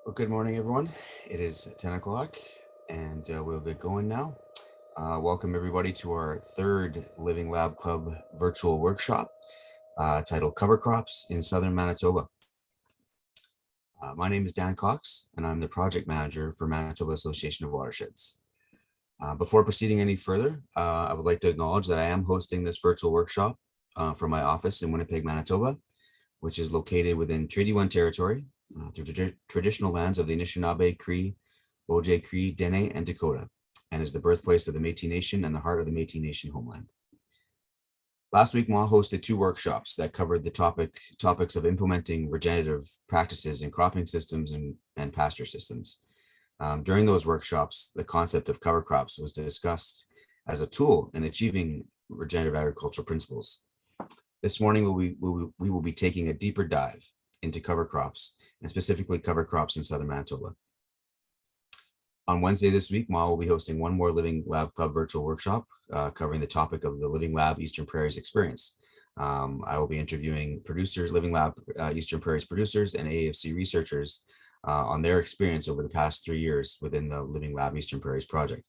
Well, good morning, everyone. It is 10 o'clock and we'll get going now. Welcome, everybody, to our third Living Lab Club virtual workshop titled Cover Crops in Southern Manitoba. My name is Dan Cox, and I'm the project manager for Manitoba Association of Watersheds. Before proceeding any further, I would like to acknowledge that I am hosting this virtual workshop from my office in Winnipeg, Manitoba, which is located within Treaty 1 territory through traditional lands of the Anishinaabe, Cree, Ojai Cree, Dene, and Dakota, and is the birthplace of the Métis Nation and the heart of the Métis Nation homeland. Last week, MA hosted two workshops that covered the topics of implementing regenerative practices in cropping systems and pasture systems. During those workshops, the concept of cover crops was discussed as a tool in achieving regenerative agricultural principles. This morning, we will be taking a deeper dive into cover crops, and specifically cover crops in Southern Manitoba. On Wednesday this week, Ma will be hosting one more Living Lab Club virtual workshop covering the topic of the Living Lab Eastern Prairies experience. I will be interviewing producers, Living Lab Eastern Prairies producers and AAFC researchers on their experience over the past 3 years within the Living Lab Eastern Prairies project.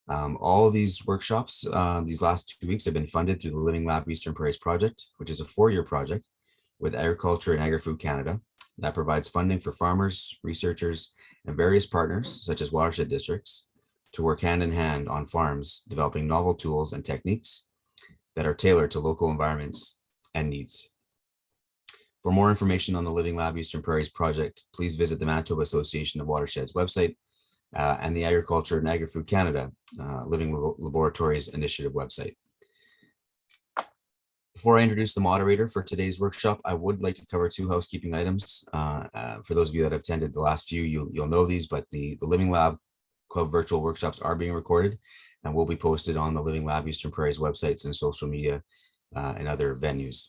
All of these workshops these last 2 weeks have been funded through the Living Lab Eastern Prairies project, which is a 4-year project with Agriculture and Agri-Food Canada that provides funding for farmers, researchers, and various partners, such as watershed districts, to work hand in hand on farms, developing novel tools and techniques that are tailored to local environments and needs. For more information on the Living Lab Eastern Prairies project, please visit the Manitoba Association of Watersheds website and the Agriculture and Agri-Food Canada Living Laboratories Initiative website. Before I introduce the moderator for today's workshop, I would like to cover 2 housekeeping items. For those of you that have attended the last few, you'll know these, but the Living Lab Club virtual workshops are being recorded and will be posted on the Living Lab Eastern Prairies websites and social media and other venues.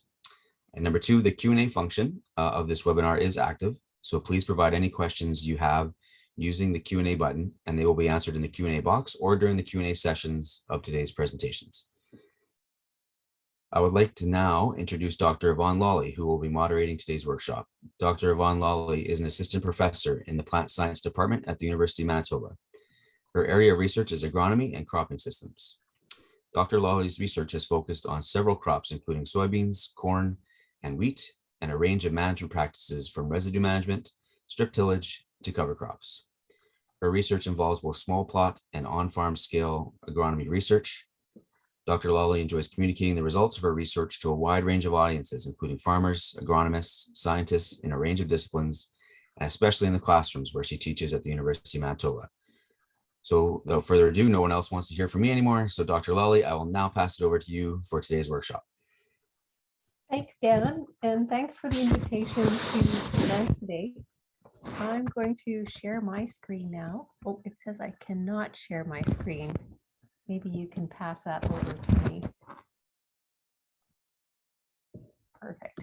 And number 2, the Q&A function of this webinar is active, so please provide any questions you have using the Q&A button, and they will be answered in the Q&A box or during the Q&A sessions of today's presentations. I would like to now introduce Dr. Yvonne Lawley, who will be moderating today's workshop. Dr. Yvonne Lawley is an assistant professor in the plant science department at the University of Manitoba. Her area of research is agronomy and cropping systems. Dr. Lawley's research has focused on several crops, including soybeans, corn, and wheat, and a range of management practices from residue management, strip tillage, to cover crops. Her research involves both small plot and on-farm scale agronomy research. Dr. Lawley enjoys communicating the results of her research to a wide range of audiences, including farmers, agronomists, scientists in a range of disciplines, and especially in the classrooms where she teaches at the University of Manitoba. So without further ado, no one else wants to hear from me anymore. So Dr. Lawley, I will now pass it over to you for today's workshop. Thanks, Dan, and thanks for the invitation to present today. I'm going to share my screen now. Oh, it says I cannot share my screen. Maybe you can pass that over to me. Perfect.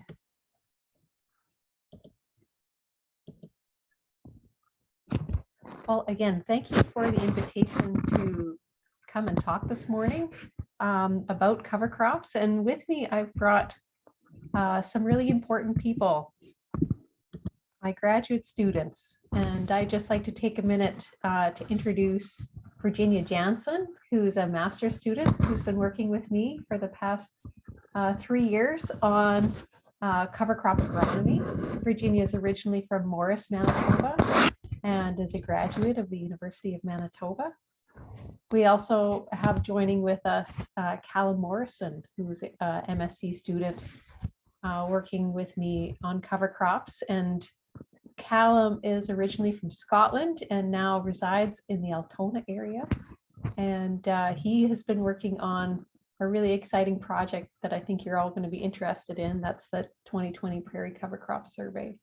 Well, again, thank you for the invitation to come and talk this morning about cover crops. And with me, I've brought some really important people, my graduate students. And I'd just like to take a minute to introduce Virginia Janzen, who's a master's student who's been working with me for the past 3 years on cover crop agronomy. Virginia is originally from Morris, Manitoba, and is a graduate of the University of Manitoba. We also have joining with us Callum Morrison, who's a MSc student working with me on cover crops. And Callum is originally from Scotland and now resides in the Altona area. And he has been working on a really exciting project that I think you're all going to be interested in. That's the 2020 Prairie Cover Crop Survey.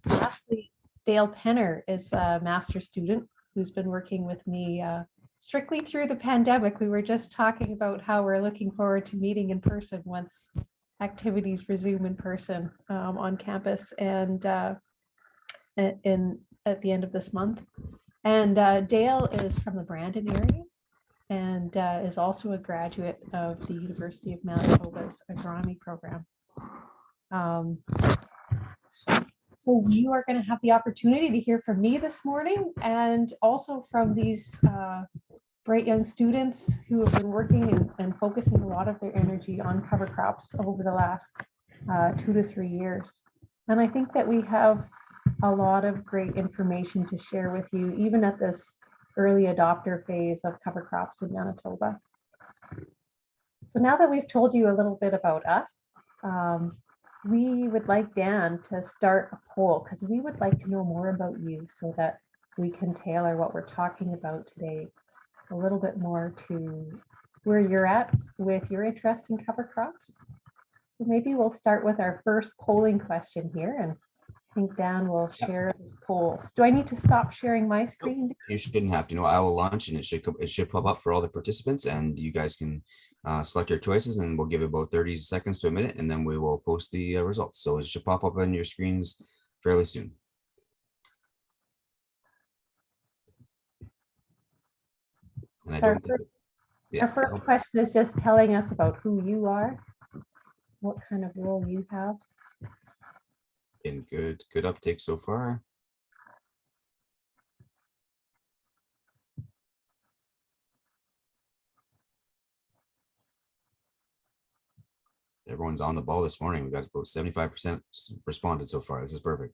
Lastly, Dale Penner is a master's student who's been working with me strictly through the pandemic. We were just talking about how we're looking forward to meeting in person once activities resume in person on campus and at the end of this month. And Dale is from the Brandon area and is also a graduate of the University of Manitoba's agronomy program. So you are going to have the opportunity to hear from me this morning and also from these great young students who have been working and focusing a lot of their energy on cover crops over the last 2 to 3 years. And I think that we have a lot of great information to share with you, even at this early adopter phase of cover crops in Manitoba. So now that we've told you a little bit about us, we would like Dan to start a poll because we would like to know more about you so that we can tailor what we're talking about today a little bit more to where you're at with your interest in cover crops. So maybe we'll start with our first polling question here, and I think Dan will share the polls. Do I need to stop sharing my screen? You shouldn't have to. I will launch and it should pop up for all the participants, and you guys can select your choices, and we'll give it about 30 seconds to a minute, and then we will post the results. So it should pop up on your screens fairly soon. And I don't think, our first question is just telling us about who you are, what kind of role you have. And good uptake so far. Everyone's on the ball this morning. We got about 75% responded so far. This is perfect.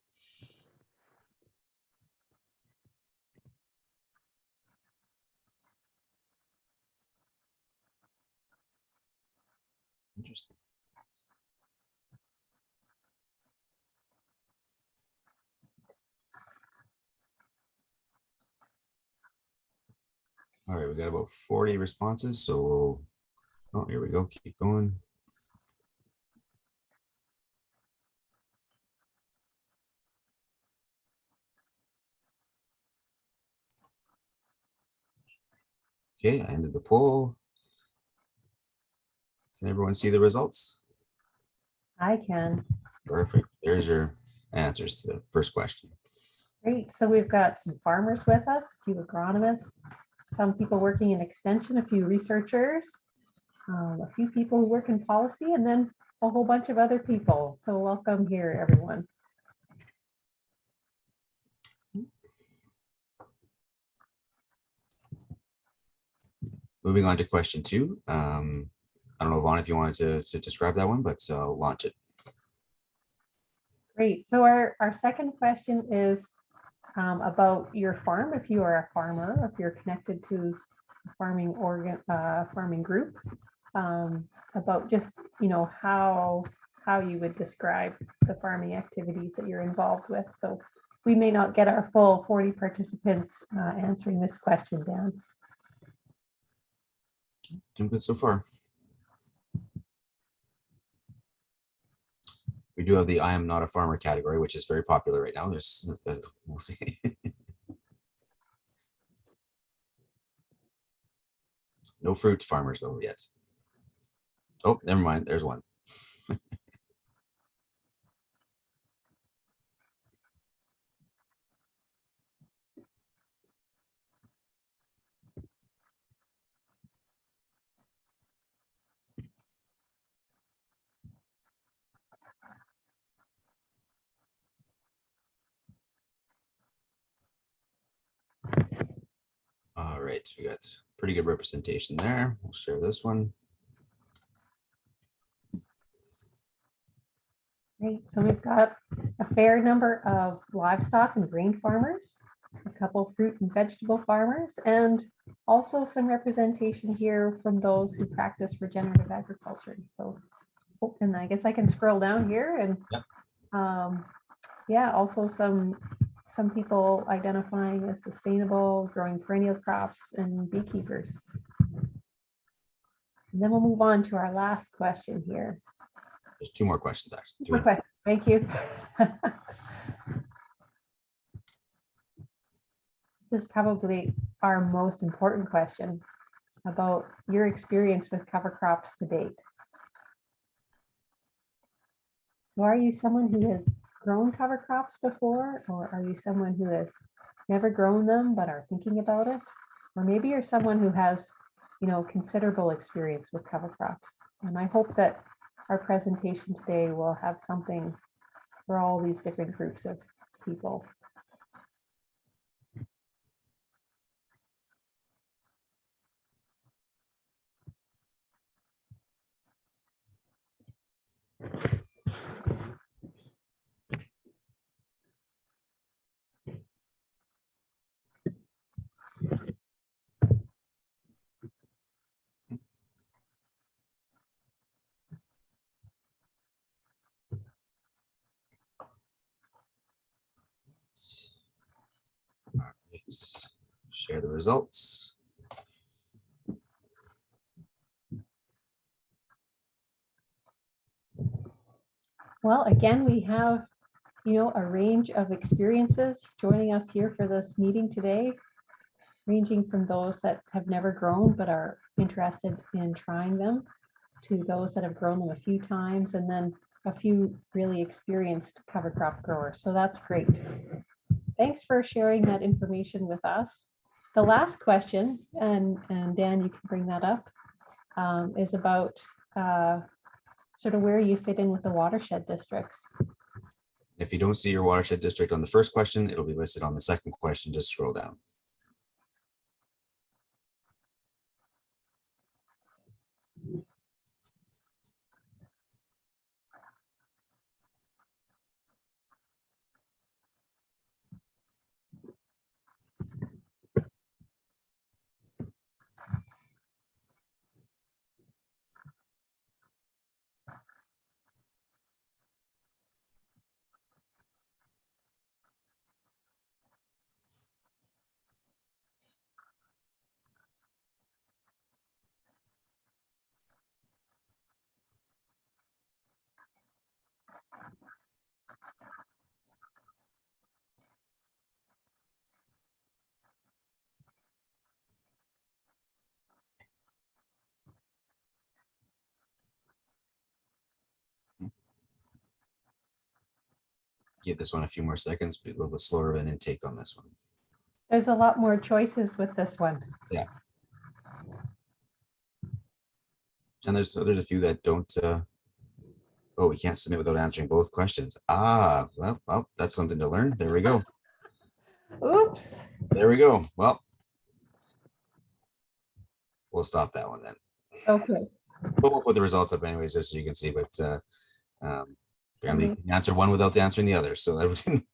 Interesting. All right, we got about 40 responses, so we'll, oh, here we go. Keep going. Okay, I ended the poll. Can everyone see the results? I can. Perfect. There's your answers to the first question. Great. So we've got some farmers with us, a few agronomists, some people working in extension, a few researchers, a few people who work in policy, and then a whole bunch of other people. So welcome here, everyone. Moving on to question 2. I don't know, Yvonne, if you wanted to describe that one, but I'll launch it. Great. So our second question is about your farm. If you are a farmer, or if you're connected to a farming group, about just, how you would describe the farming activities that you're involved with. So we may not get our full 40 participants answering this question, Dan. Doing good so far. We do have the I am not a farmer category, which is very popular right now. We'll see. No fruit farmers though yet. Oh, never mind. There's one. All right, we got pretty good representation there. We'll share this one. Great. So we've got a fair number of livestock and grain farmers, a couple fruit and vegetable farmers, and also some representation here from those who practice regenerative agriculture. So, and I guess I can scroll down here and yeah, also some people identifying as sustainable, growing perennial crops, and beekeepers. And then we'll move on to our last question here. There's 2 more questions actually. 2 more questions. Thank you. This is probably our most important question about your experience with cover crops to date. So are you someone who has grown cover crops before, or are you someone who has never grown them but are thinking about it? Or maybe you're someone who has, considerable experience with cover crops. And I hope that our presentation today will have something for all these different groups of people. All right. Share the results. Well, again, we have, a range of experiences joining us here for this meeting today, ranging from those that have never grown but are interested in trying them, to those that have grown them a few times, and then a few really experienced cover crop growers. So that's great. Thanks for sharing that information with us. The last question, and Dan, you can bring that up, is about sort of where you fit in with the watershed districts. If you don't see your watershed district on the first question, it'll be listed on the second question. Just scroll down. Give this one a few more seconds, be a little bit slower of an intake on this one. There's a lot more choices with this one. Yeah. And there's a few that don't, oh, we can't submit without answering both questions. Ah, well, that's something to learn. There we go. Oops. There we go. Well, we'll stop that one then. Okay. But we'll put the results up anyways, just so you can see, but apparently you can answer one without answering the other. So everything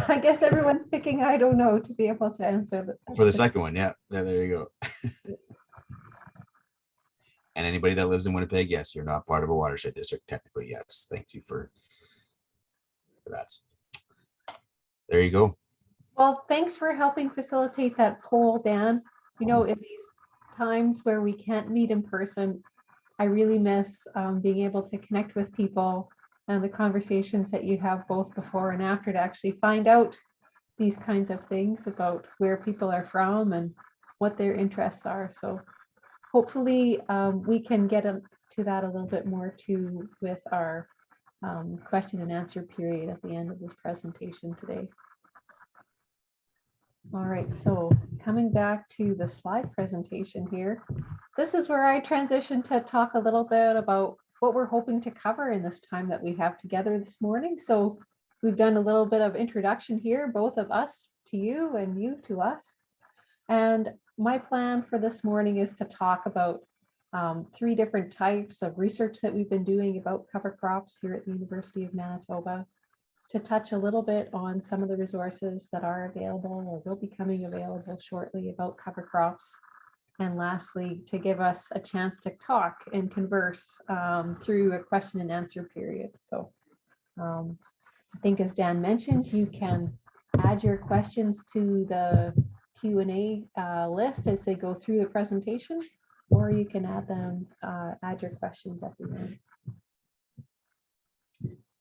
I guess everyone's picking, I don't know, to be able to answer for the second one. Yeah, there you go. And anybody that lives in Winnipeg, yes, you're not part of a watershed district, technically. Yes, thank you for that. There you go. Well, thanks for helping facilitate that poll, Dan. In these times where we can't meet in person, I really miss being able to connect with people and the conversations that you have both before and after to actually find out these kinds of things about where people are from and what their interests are. So hopefully we can get to that a little bit more too with our question and answer period at the end of this presentation today. All right, so coming back to the slide presentation here, this is where I transition to talk a little bit about what we're hoping to cover in this time that we have together this morning. So we've done a little bit of introduction here, both of us to you and you to us. And my plan for this morning is to talk about 3 different types of research that we've been doing about cover crops here at the University of Manitoba, to touch a little bit on some of the resources that are available or will be coming available shortly about cover crops. And lastly, to give us a chance to talk and converse through a question and answer period. So I think, as Dan mentioned, you can add your questions to the Q&A list as they go through the presentation, or you can add your questions at the end.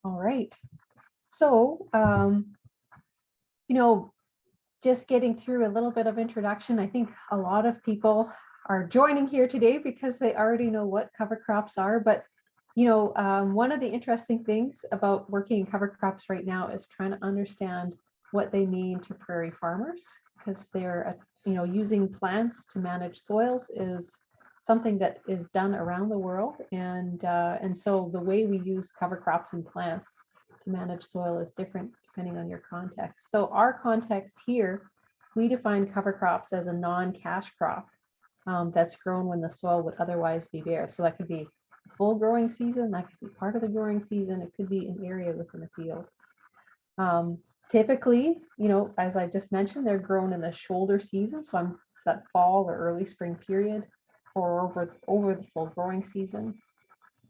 All right. So, just getting through a little bit of introduction, I think a lot of people are joining here today because they already know what cover crops are. But, one of the interesting things about working in cover crops right now is trying to understand what they mean to prairie farmers, because they're, using plants to manage soils is something that is done around the world. And so the way we use cover crops and plants to manage soil is different depending on your context. So our context here, we define cover crops as a non-cash crop that's grown when the soil would otherwise be bare. So that could be a full growing season, that could be part of the growing season, it could be an area within a field. Typically, you know, as I just mentioned, they're grown in the shoulder season, so it's that fall or early spring period, or over the full growing season.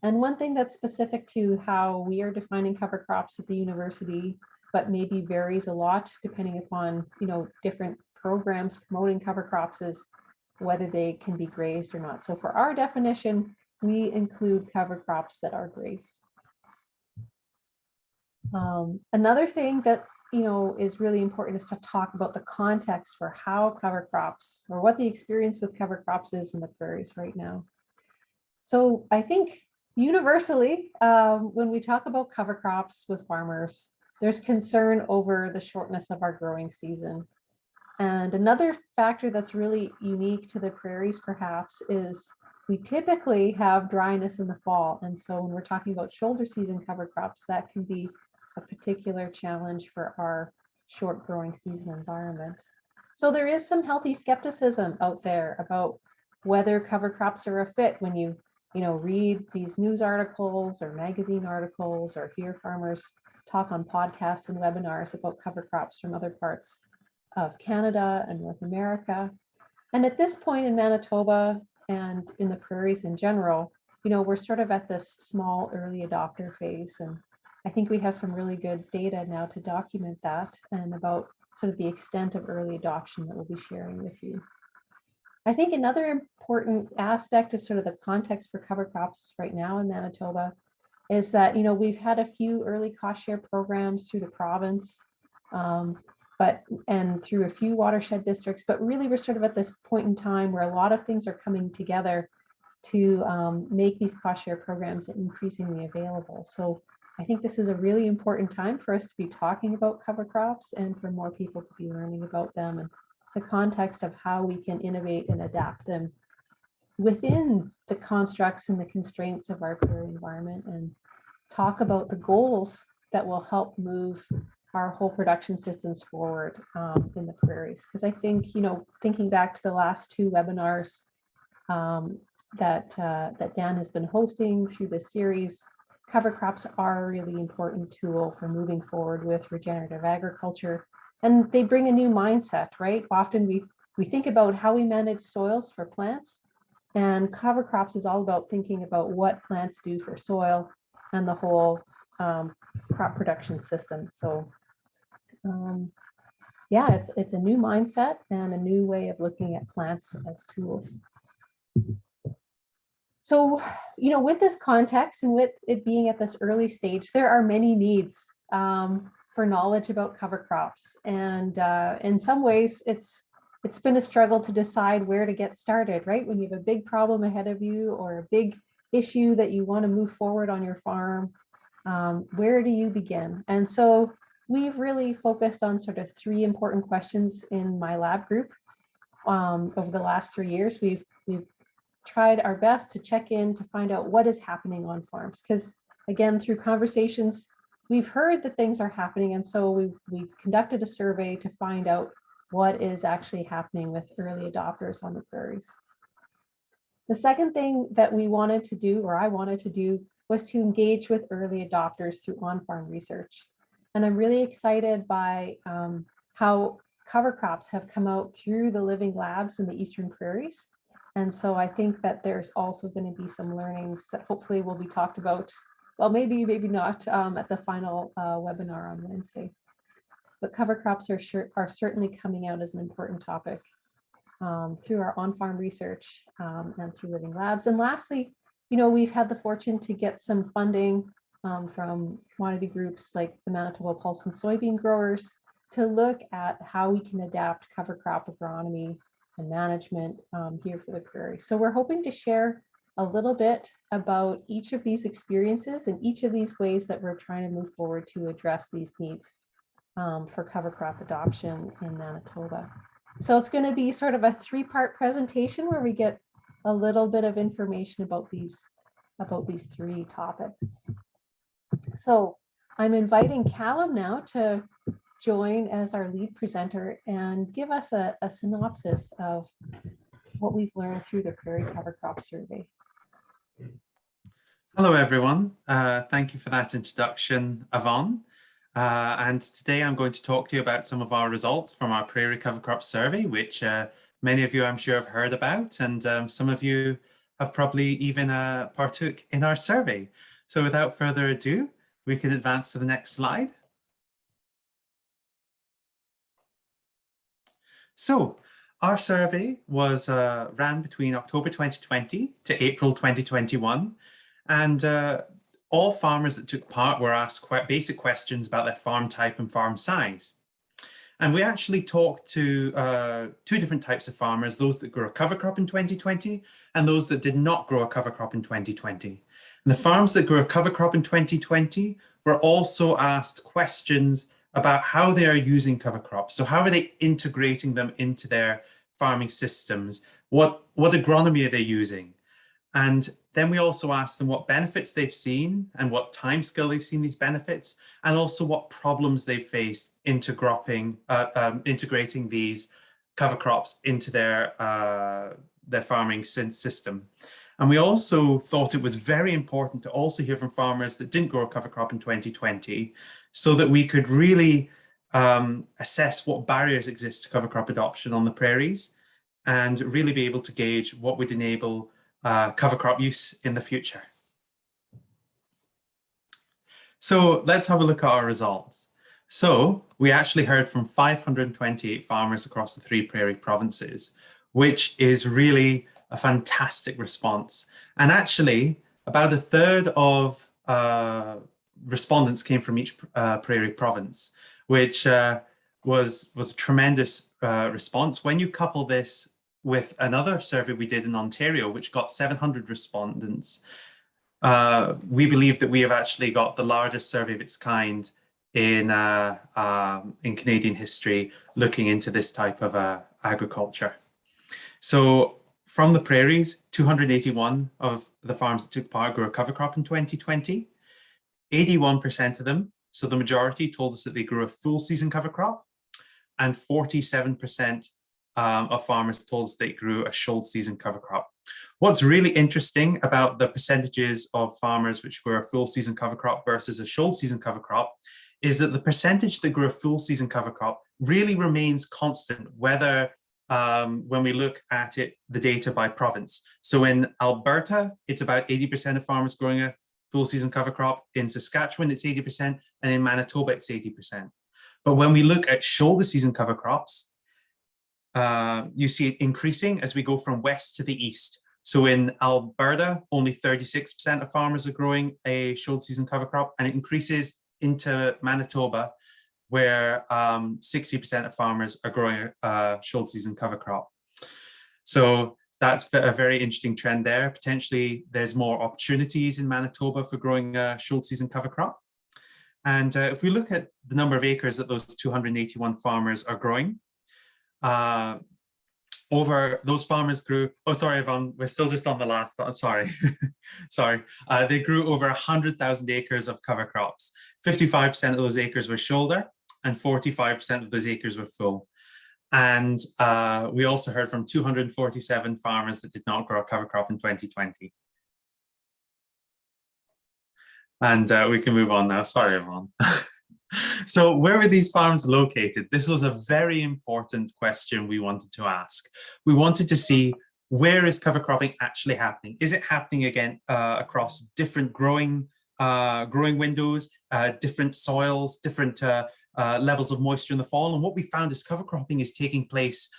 And one thing that's specific to how we are defining cover crops at the university, but maybe varies a lot depending upon, you know, different programs promoting cover crops, is whether they can be grazed or not. So for our definition, we include cover crops that are grazed. Another thing that, you know, is really important is to talk about the context for how cover crops, or what the experience with cover crops is in the prairies right now. So I think universally, when we talk about cover crops with farmers, there's concern over the shortness of our growing season. And another factor that's really unique to the prairies perhaps is we typically have dryness in the fall. And so when we're talking about shoulder season cover crops, that can be a particular challenge for our short growing season environment. So there is some healthy skepticism out there about whether cover crops are a fit when you read these news articles or magazine articles, or hear farmers talk on podcasts and webinars about cover crops from other parts of Canada and North America. And at this point in Manitoba and in the prairies in general, you know, we're sort of at this small early adopter phase. And I think we have some really good data now to document that, and about sort of the extent of early adoption that we'll be sharing with you. I think another important aspect of sort of the context for cover crops right now in Manitoba is that, you know, we've had a few early cost share programs through the province, and through a few watershed districts, but really we're sort of at this point in time where a lot of things are coming together to make these cost share programs increasingly available. So I think this is a really important time for us to be talking about cover crops, and for more people to be learning about them, and the context of how we can innovate and adapt them within the constructs and the constraints of our prairie environment, and talk about the goals that will help move our whole production systems forward in the prairies. Because I think, you know, thinking back to the last two webinars that Dan has been hosting through this series, cover crops are a really important tool for moving forward with regenerative agriculture. And they bring a new mindset, right? Often we think about how we manage soils for plants, and cover crops is all about thinking about what plants do for soil and the whole crop production system. So yeah, it's a new mindset and a new way of looking at plants as tools. So, you know, with this context and with it being at this early stage, there are many needs for knowledge about cover crops. And in some ways, it's been a struggle to decide where to get started, right? When you have a big problem ahead of you, or a big issue that you want to move forward on your farm, where do you begin? And so we've really focused on sort of three important questions in my lab group over the last 3 years. We've tried our best to check in to find out what is happening on farms, because again, through conversations, we've heard that things are happening. And so we conducted a survey to find out what is actually happening with early adopters on the prairies. The second thing that we wanted to do, or I wanted to do, was to engage with early adopters through on-farm research. And I'm really excited by how cover crops have come out through the living labs in the Eastern Prairies. And so I think that there's also going to be some learnings that hopefully will be talked about, well, maybe not at the final webinar on Wednesday. But cover crops are certainly coming out as an important topic through our on-farm research and through living labs. And lastly, you know, we've had the fortune to get some funding from commodity groups like the Manitoba Pulse and Soybean Growers to look at how we can adapt cover crop agronomy and management here for the prairie. So we're hoping to share a little bit about each of these experiences and each of these ways that we're trying to move forward to address these needs for cover crop adoption in Manitoba. So it's going to be sort of a three-part presentation where we get a little bit of information about these three topics. So I'm inviting Callum now to join as our lead presenter and give us a synopsis of what we've learned through the Prairie Cover Crop Survey. Hello, everyone. Thank you for that introduction, Yvonne. And today I'm going to talk to you about some of our results from our Prairie Cover Crop Survey, which many of you I'm sure have heard about, and some of you have probably even partook in our survey. So without further ado, we can advance to the next slide. So our survey was ran between October 2020 to April 2021. And all farmers that took part were asked quite basic questions about their farm type and farm size. And we actually talked to two different types of farmers, those that grew a cover crop in 2020 and those that did not grow a cover crop in 2020. And the farms that grew a cover crop in 2020 were also asked questions about how they are using cover crops. So how are they integrating them into their farming systems? What agronomy are they using? And then we also asked them what benefits they've seen and what timescale they've seen these benefits, and also what problems they've faced integrating these cover crops into their farming system. And we also thought it was very important to also hear from farmers that didn't grow a cover crop in 2020, so that we could really assess what barriers exist to cover crop adoption on the prairies, and really be able to gauge what would enable cover crop use in the future. So let's have a look at our results. So we actually heard from 528 farmers across the 3 prairie provinces, which is really a fantastic response. And actually, about a third of respondents came from each prairie province, which was a tremendous response. When you couple this with another survey we did in Ontario, which got 700 respondents, we believe that we have actually got the largest survey of its kind in Canadian history, looking into this type of agriculture. So from the prairies, 281 of the farms that took part grew a cover crop in 2020. 81% of them, so the majority, told us that they grew a full season cover crop, and 47% of farmers told us they grew a shoulder season cover crop. What's really interesting about the percentages of farmers which grew a full season cover crop versus a shoulder season cover crop is that the percentage that grew a full season cover crop really remains constant, whether when we look at it, the data by province. So in Alberta, it's about 80% of farmers growing a full season cover crop. In Saskatchewan, it's 80%, and in Manitoba, it's 80%. But when we look at shoulder season cover crops, you see it increasing as we go from west to the east. So in Alberta, only 36% of farmers are growing a shoulder season cover crop, and it increases into Manitoba, where 60% of farmers are growing a shoulder season cover crop. So that's a very interesting trend there. Potentially, there's more opportunities in Manitoba for growing a shoulder season cover crop. And if we look at the number of acres that those 281 farmers are growing, over those farmers grew, oh, sorry, Yvonne, we're still just on the last one, sorry. Sorry, they grew over 100,000 acres of cover crops. 55% of those acres were shoulder, and 45% of those acres were full. And we also heard from 247 farmers that did not grow a cover crop in 2020. And we can move on now, sorry, Yvonne. So where were these farms located? This was a very important question we wanted to ask. We wanted to see, where is cover cropping actually happening? Is it happening again across different growing windows, different soils, different levels of moisture in the fall? And what we found is cover cropping is taking place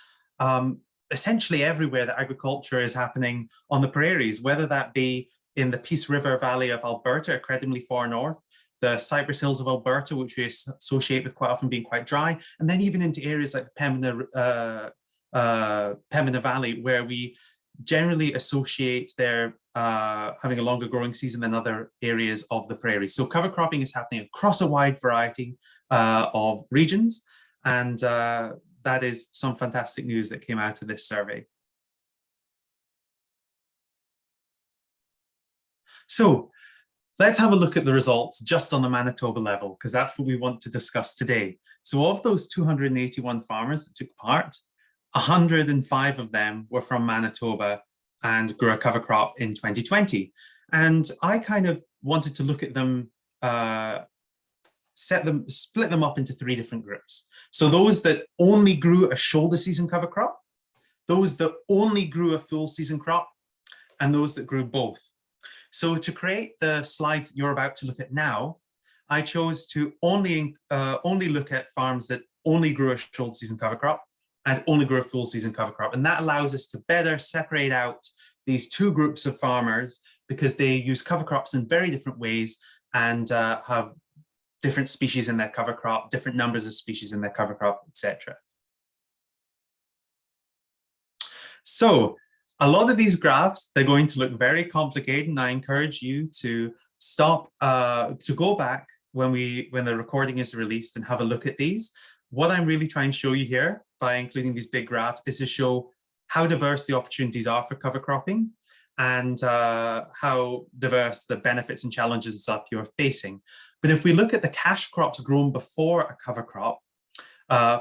essentially everywhere that agriculture is happening on the prairies, whether that be in the Peace River Valley of Alberta, incredibly far north, the Cypress Hills of Alberta, which we associate with quite often being quite dry, and then even into areas like the Pembina Valley, where we generally associate their having a longer growing season than other areas of the prairie. So cover cropping is happening across a wide variety of regions, and that is some fantastic news that came out of this survey. So let's have a look at the results just on the Manitoba level, because that's what we want to discuss today. So of those 281 farmers that took part, 105 of them were from Manitoba and grew a cover crop in 2020. And I kind of wanted to look at them, split them up into 3 different groups. So those that only grew a shoulder season cover crop, those that only grew a full season crop, and those that grew both. So to create the slides that you're about to look at now, I chose to only look at farms that only grew a shoulder season cover crop and only grew a full season cover crop. And that allows us to better separate out these 2 groups of farmers because they use cover crops in very different ways and have different species in their cover crop, different numbers of species in their cover crop, etc. So a lot of these graphs, they're going to look very complicated, and I encourage you to stop, to go back when the recording is released and have a look at these. What I'm really trying to show you here by including these big graphs is to show how diverse the opportunities are for cover cropping and how diverse the benefits and challenges and stuff you're facing. But if we look at the cash crops grown before a cover crop,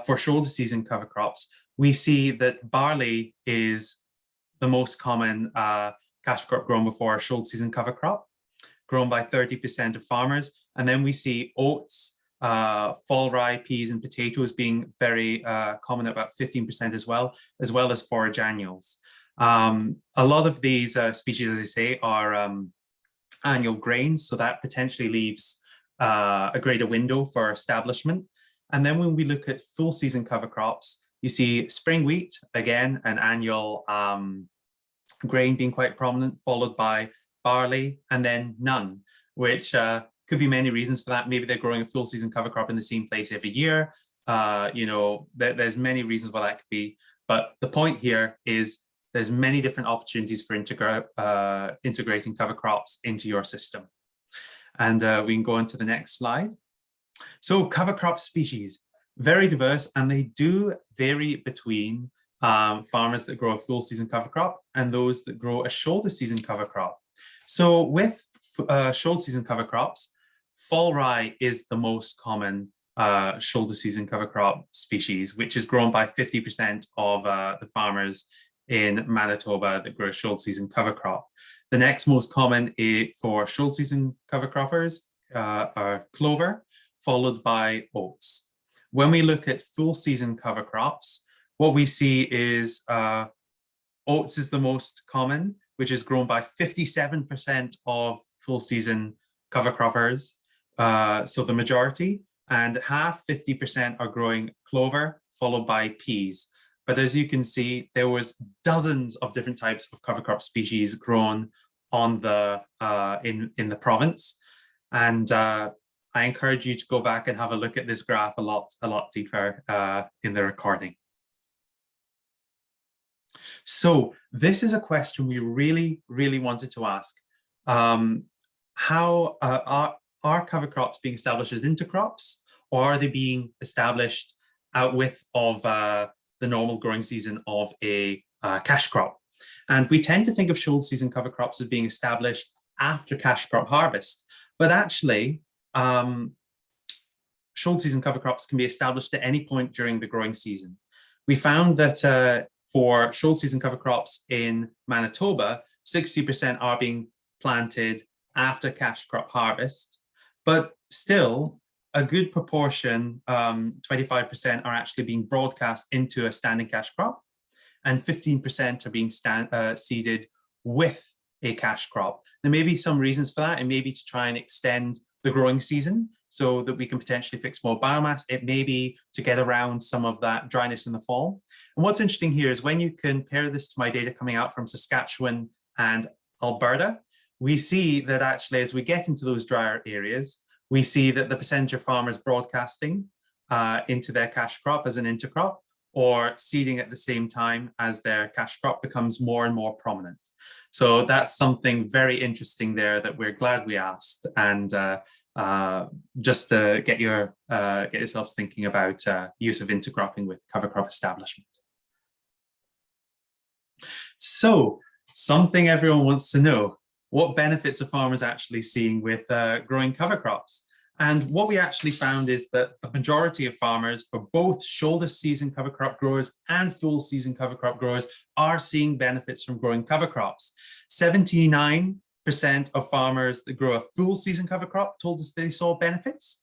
for shoulder season cover crops, we see that barley is the most common cash crop grown before a shoulder season cover crop, grown by 30% of farmers. And then we see oats, fall rye, peas, and potatoes being very common at about 15% as well as forage annuals. A lot of these species, as I say, are annual grains, so that potentially leaves a greater window for establishment. And then when we look at full season cover crops, you see spring wheat, again, an annual grain being quite prominent, followed by barley, and then none, which could be many reasons for that. Maybe they're growing a full season cover crop in the same place every year. There's many reasons why that could be. But the point here is there's many different opportunities for integrating cover crops into your system. And we can go on to the next slide. So cover crop species, very diverse, and they do vary between farmers that grow a full season cover crop and those that grow a shoulder season cover crop. So with shoulder season cover crops, fall rye is the most common shoulder season cover crop species, which is grown by 50% of the farmers in Manitoba that grow shoulder season cover crop. The next most common for shoulder season cover croppers are clover, followed by oats. When we look at full season cover crops, what we see is oats is the most common, which is grown by 57% of full season cover croppers, so the majority, and half, 50% are growing clover, followed by peas. But as you can see, there was dozens of different types of cover crop species grown on the in the province, and I encourage you to go back and have a look at this graph a lot deeper in the recording. So this is a question we really wanted to ask. How are cover crops being established as intercrops, or are they being established outwith of the normal growing season of a cash crop? And we tend to think of shoulder season cover crops as being established after cash crop harvest, but actually shoulder season cover crops can be established at any point during the growing season. We found that for shoulder season cover crops in Manitoba, 60% are being planted after cash crop harvest, but still a good proportion, 25%, are actually being broadcast into a standing cash crop, and 15% are being seeded with a cash crop. There may be some reasons for that. It may be to try and extend the growing season so that we can potentially fix more biomass. It may be to get around some of that dryness in the fall. And what's interesting here is when you compare this to my data coming out from Saskatchewan and Alberta, we see that actually as we get into those drier areas, we see that the percentage of farmers broadcasting into their cash crop as an intercrop or seeding at the same time as their cash crop becomes more and more prominent. So that's something very interesting there that we're glad we asked, and just to get yourselves thinking about use of intercropping with cover crop establishment. So something everyone wants to know, what benefits are farmers actually seeing with growing cover crops? And what we actually found is that the majority of farmers for both shoulder season cover crop growers and full season cover crop growers are seeing benefits from growing cover crops. 79% of farmers that grow a full season cover crop told us they saw benefits.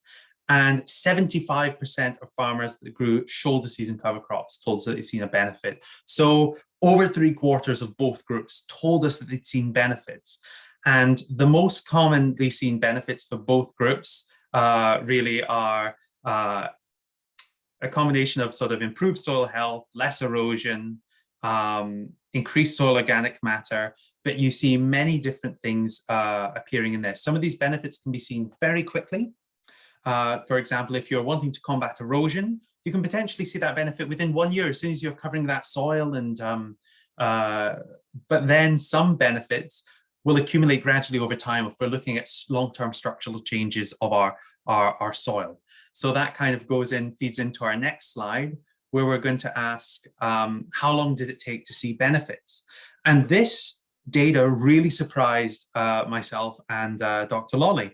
And 75% of farmers that grew shoulder season cover crops told us that they'd seen a benefit. So over 3/4 of both groups told us that they'd seen benefits. And the most commonly seen benefits for both groups really are a combination of sort of improved soil health, less erosion, increased soil organic matter, but you see many different things appearing in there. Some of these benefits can be seen very quickly. For example, if you're wanting to combat erosion, you can potentially see that benefit within 1 year as soon as you're covering that soil. And but then some benefits will accumulate gradually over time if we're looking at long-term structural changes of our soil. So that kind of feeds into our next slide, where we're going to ask, how long did it take to see benefits? And this data really surprised myself and Dr. Lawley.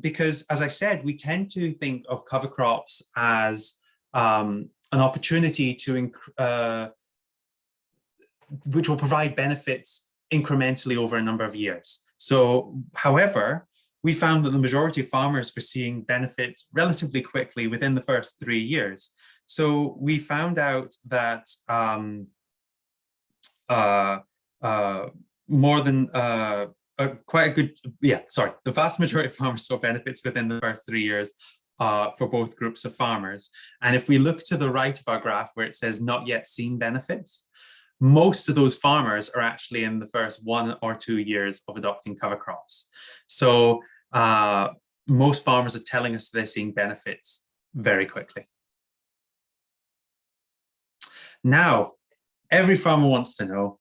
Because, as I said, we tend to think of cover crops as an opportunity which will provide benefits incrementally over a number of years. So, however, we found that the majority of farmers were seeing benefits relatively quickly within the first 3 years. So we found out that the vast majority of farmers saw benefits within the first 3 years for both groups of farmers. And if we look to the right of our graph where it says not yet seen benefits, most of those farmers are actually in the first 1 or 2 years of adopting cover crops. So most farmers are telling us they're seeing benefits very quickly. Now, every farmer wants to know,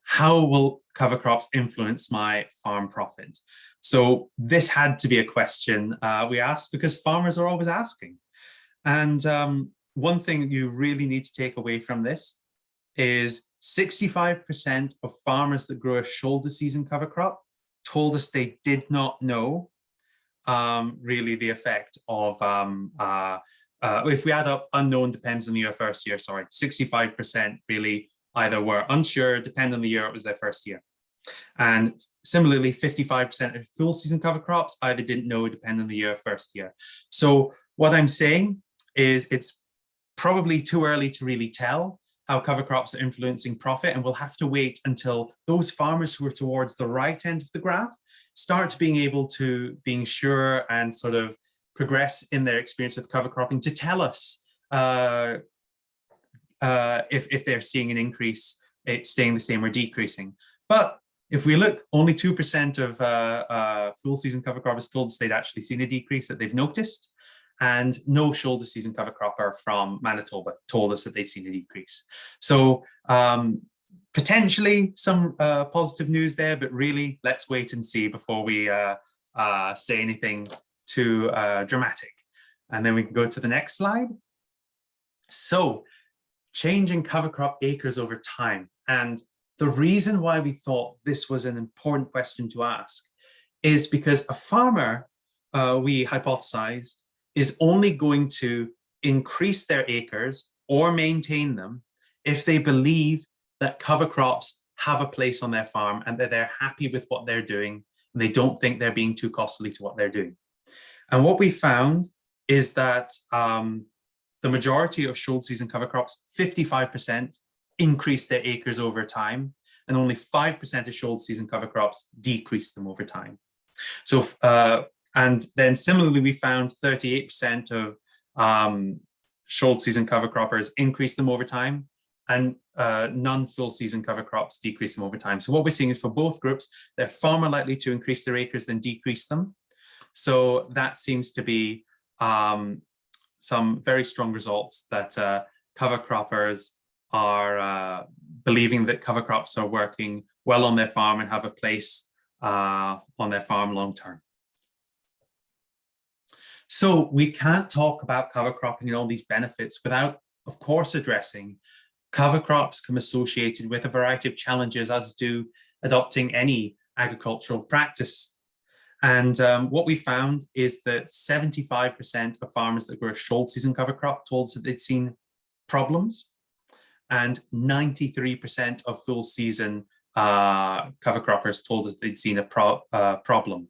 how will cover crops influence my farm profit? So this had to be a question we asked because farmers are always asking. And one thing you really need to take away from this is 65% of farmers that grow a shoulder season cover crop told us they did not know really the effect of, if we add up unknown depends on the year, first year, 65% really either were unsure, depend on the year, it was their first year. And similarly, 55% of full season cover crops either didn't know, depend on the year, first year. So what I'm saying is it's probably too early to really tell how cover crops are influencing profit, and we'll have to wait until those farmers who are towards the right end of the graph start being sure and sort of progress in their experience with cover cropping to tell us if they're seeing an increase, it's staying the same or decreasing. But if we look, only 2% of full season cover croppers told us they'd actually seen a decrease that they've noticed. And no shoulder season cover cropper from Manitoba told us that they'd seen a decrease. So potentially some positive news there, but really let's wait and see before we say anything too dramatic. And then we can go to the next slide. So changing cover crop acres over time. And the reason why we thought this was an important question to ask is because a farmer, we hypothesized, is only going to increase their acres or maintain them if they believe that cover crops have a place on their farm and that they're happy with what they're doing and they don't think they're being too costly to what they're doing. And what we found is that the majority of shoulder season cover crops, 55%, increase their acres over time, and only 5% of shoulder season cover crops decrease them over time. So, and then similarly, we found 38% of shoulder season cover croppers increase them over time, and non-full season cover crops decrease them over time. So what we're seeing is for both groups, they're far more likely to increase their acres than decrease them. So that seems to be some very strong results that cover croppers are believing that cover crops are working well on their farm and have a place on their farm long term. So we can't talk about cover cropping and all these benefits without, of course, addressing cover crops come associated with a variety of challenges, as do adopting any agricultural practice. And what we found is that 75% of farmers that grow a shoulder season cover crop told us that they'd seen problems, and 93% of full season cover croppers told us they'd seen a problem.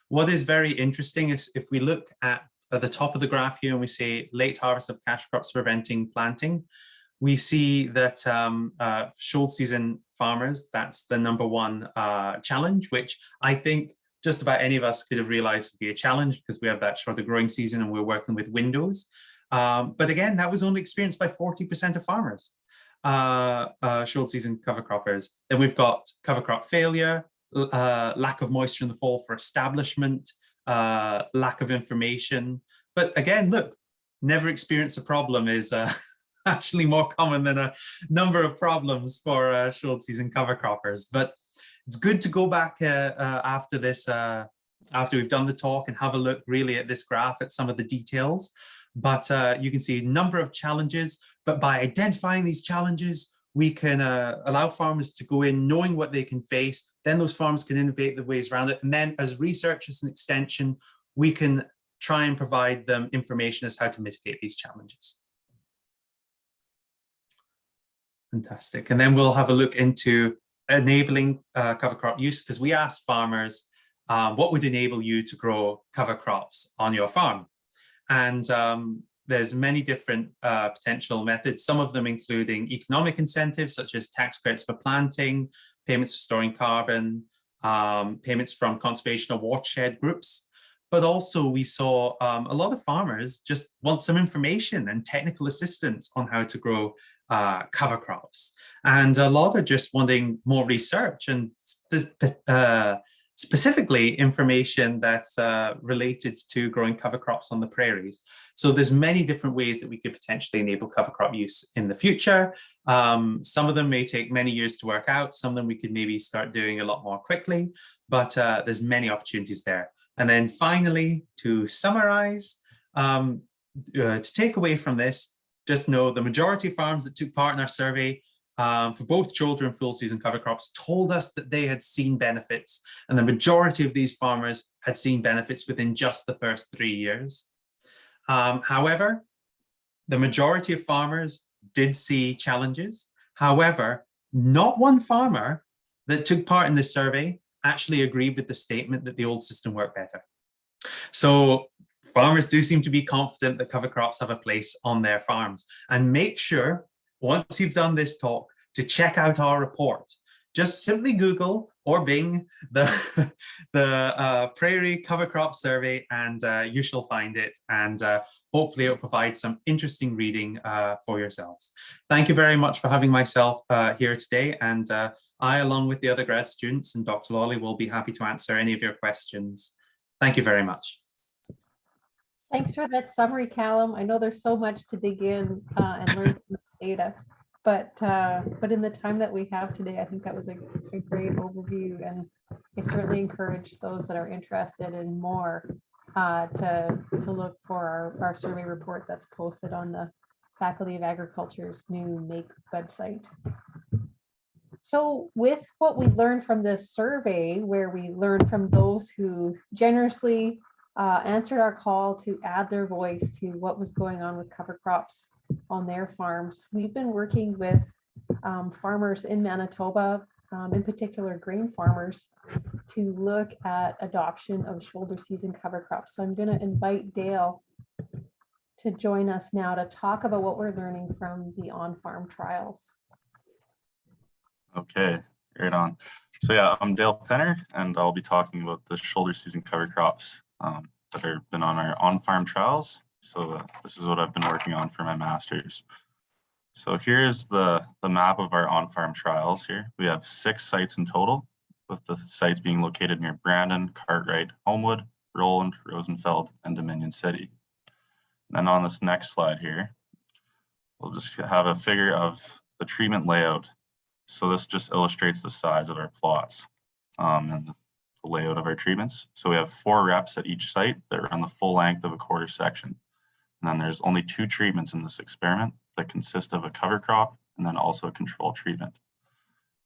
What is very interesting is if we look at the top of the graph here and we say late harvest of cash crops preventing planting, we see that shoulder season farmers, that's the #1 challenge, which I think just about any of us could have realized would be a challenge because we have that shorter growing season and we're working with windows. But again, that was only experienced by 40% of farmers, short season cover croppers. Then we've got cover crop failure, lack of moisture in the fall for establishment, lack of information. But again, look, never experienced a problem is actually more common than a number of problems for short season cover croppers. But it's good to go back after this, after we've done the talk, and have a look really at this graph at some of the details. But you can see a number of challenges, but by identifying these challenges, we can allow farmers to go in knowing what they can face. Then those farmers can innovate the ways around it. And then as researchers and extension, we can try and provide them information as how to mitigate these challenges. Fantastic. And then we'll have a look into enabling cover crop use, because we asked farmers, what would enable you to grow cover crops on your farm? And there's many different potential methods, some of them including economic incentives, such as tax credits for planting, payments for storing carbon, payments from conservation or watershed groups. But also we saw a lot of farmers just want some information and technical assistance on how to grow cover crops. And a lot are just wanting more research and specifically information that's related to growing cover crops on the prairies. So there's many different ways that we could potentially enable cover crop use in the future. Some of them may take many years to work out. Some of them we could maybe start doing a lot more quickly, but there's many opportunities there. And then finally, to summarize, to take away from this, just know the majority of farms that took part in our survey for both shoulder and full season cover crops told us that they had seen benefits, and the majority of these farmers had seen benefits within just the first 3 years. However, the majority of farmers did see challenges. However, not one farmer that took part in this survey actually agreed with the statement that the old system worked better. So farmers do seem to be confident that cover crops have a place on their farms. And make sure, once you've done this talk, to check out our report. Just simply Google or Bing the Prairie Cover Crop Survey, and you shall find it. And hopefully it will provide some interesting reading for yourselves. Thank you very much for having myself here today. And I, along with the other grad students and Dr. Lawley, will be happy to answer any of your questions. Thank you very much. Thanks for that summary, Callum. I know there's so much to dig in and learn from this data, but in the time that we have today, I think that was a great overview, and I certainly encourage those that are interested in more to look for our survey report that's posted on the Faculty of Agriculture's new MAKE website. So with what we learned from this survey, where we learned from those who generously answered our call to add their voice to what was going on with cover crops on their farms, we've been working with farmers in Manitoba, in particular grain farmers, to look at adoption of shoulder season cover crops. So I'm going to invite Dale to join us now to talk about what we're learning from the on-farm trials. Okay, right on. So yeah, I'm Dale Penner, and I'll be talking about the shoulder season cover crops that have been on our on-farm trials. So this is what I've been working on for my master's. So here's the map of our on-farm trials here. We have 6 sites in total, with the sites being located near Brandon, Cartwright, Homewood, Roland, Rosenfeld, and Dominion City. And then on this next slide here, we'll just have a figure of the treatment layout. So this just illustrates the size of our plots and the layout of our treatments. So we have 4 reps at each site that run the full length of a quarter section. And then there's only 2 treatments in this experiment that consist of a cover crop and then also a control treatment.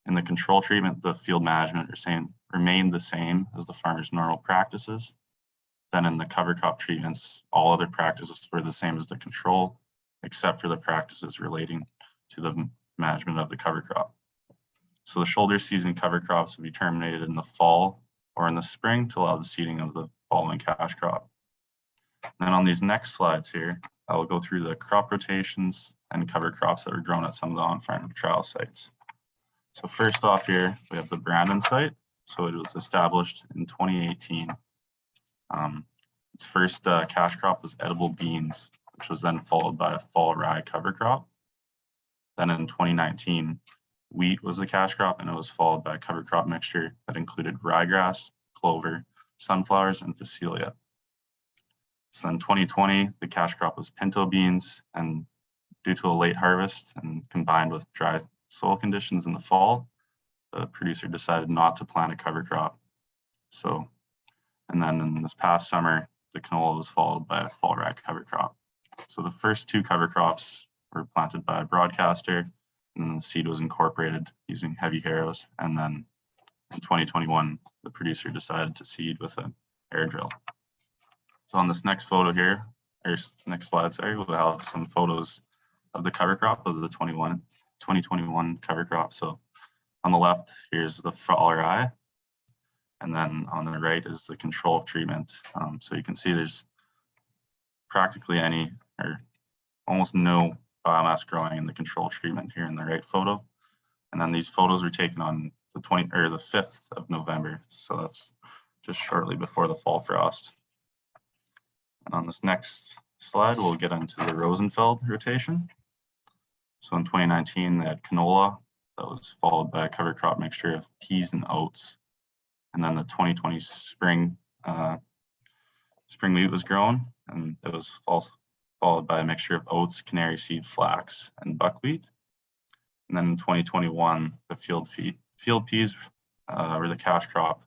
In the control treatment, the field management remained the same as the farmer's normal practices. Then in the cover crop treatments, all other practices were the same as the control, except for the practices relating to the management of the cover crop. So the shoulder season cover crops would be terminated in the fall or in the spring to allow the seeding of the following cash crop. And then on these next slides here, I will go through the crop rotations and cover crops that were grown at some of the on-farm trial sites. So first off here, we have the Brandon site. So it was established in 2018. Its first cash crop was edible beans, which was then followed by a fall rye cover crop. Then in 2019, wheat was the cash crop, and it was followed by a cover crop mixture that included ryegrass, clover, sunflowers, and phacelia. So in 2020, the cash crop was pinto beans, and due to a late harvest and combined with dry soil conditions in the fall, the producer decided not to plant a cover crop. So, and then in this past summer, the canola was followed by a fall rye cover crop. So the first two cover crops were planted by a broadcaster, and then the seed was incorporated using heavy harrows. And then in 2021, the producer decided to seed with an air drill. So on this next photo here, or next slide, sorry, we'll have some photos of the cover crop of the 2021 cover crop. So on the left, here's the fall rye. And then on the right is the control treatment. So you can see there's practically any or almost no biomass growing in the control treatment here in the right photo. And then these photos were taken on the 5th of November. So that's just shortly before the fall frost. And on this next slide, we'll get into the Rosenfeld rotation. So in 2019, they had canola that was followed by a cover crop mixture of peas and oats. And then the 2020 spring wheat was grown, and it was followed by a mixture of oats, canary seed, flax, and buckwheat. And then in 2021, the field peas were the cash crop.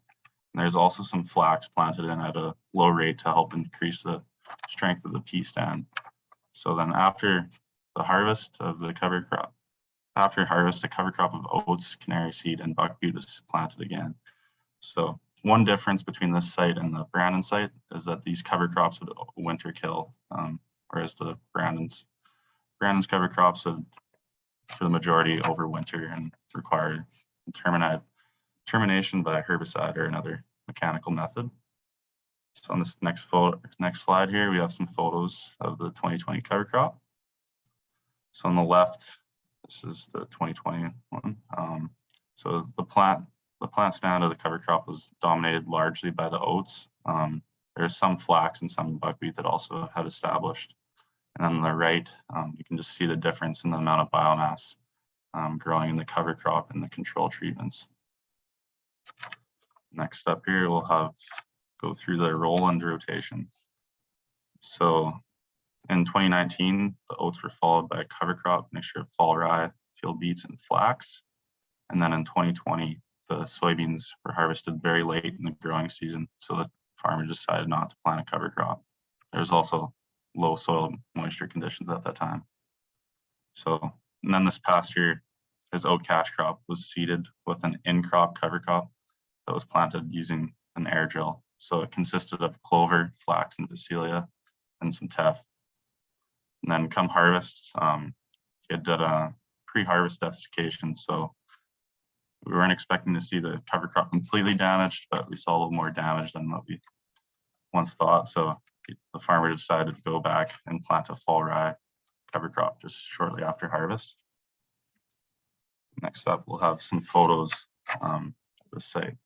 And there's also some flax planted in at a low rate to help increase the strength of the pea stand. So then after the harvest of the cover crop, a cover crop of oats, canary seed, and buckwheat was planted again. So one difference between this site and the Brandon site is that these cover crops would winter kill, whereas the Brandon's cover crops would, for the majority, overwinter and require termination by herbicide or another mechanical method. So on this next slide here, we have some photos of the 2020 cover crop. So on the left, this is the 2020 one. So the plant stand of the cover crop was dominated largely by the oats. There's some flax and some buckwheat that also had established. And on the right, you can just see the difference in the amount of biomass growing in the cover crop and the control treatments. Next up here, we'll go through the roll-and rotation. So in 2019, the oats were followed by a cover crop mixture of fall rye, field beets, and flax. And then in 2020, the soybeans were harvested very late in the growing season, so the farmer decided not to plant a cover crop. There's also low soil moisture conditions at that time. So, and then this past year, his oat cash crop was seeded with an in-crop cover crop that was planted using an air drill. So it consisted of clover, flax, and phacelia, and some teff. And then come harvest, he had done a pre-harvest desiccation. So we weren't expecting to see the cover crop completely damaged, but we saw a little more damage than what we once thought. So the farmer decided to go back and plant a fall rye cover crop just shortly after harvest. Next up, we'll have some photos of the site.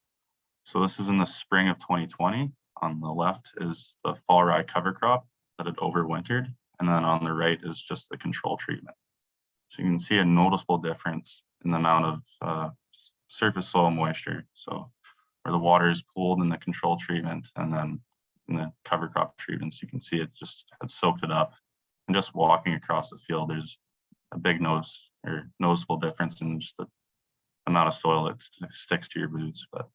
So this is in the spring of 2020. On the left is the fall rye cover crop that had overwintered. And then on the right is just the control treatment. So you can see a noticeable difference in the amount of surface soil moisture. So where the water is pooled in the control treatment and then in the cover crop treatments, you can see it just had soaked it up. And just walking across the field, there's a big noticeable difference in just the amount of soil that sticks to your boots. But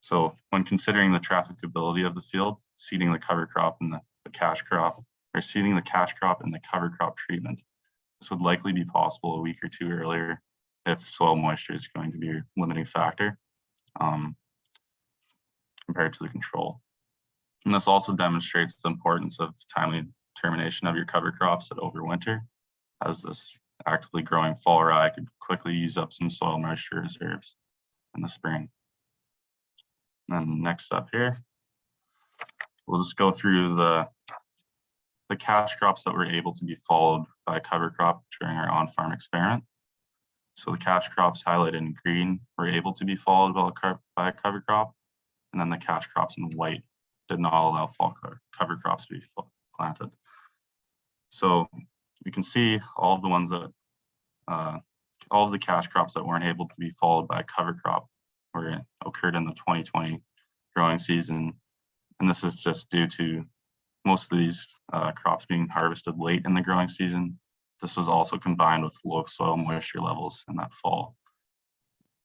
so when considering the trafficability of the field, seeding the cover crop and the cash crop, or seeding the cash crop and the cover crop treatment, this would likely be possible a week or two earlier if soil moisture is going to be a limiting factor compared to the control. And this also demonstrates the importance of timely termination of your cover crops that overwinter, as this actively growing fall rye could quickly use up some soil moisture reserves in the spring. And then next up here, we'll just go through the cash crops that were able to be followed by a cover crop during our on-farm experiment. So the cash crops highlighted in green were able to be followed by a cover crop, and then the cash crops in white did not allow fall cover crops to be planted. So you can see all of the ones that, all of the cash crops that weren't able to be followed by a cover crop occurred in the 2020 growing season. And this is just due to most of these crops being harvested late in the growing season. This was also combined with low soil moisture levels in that fall.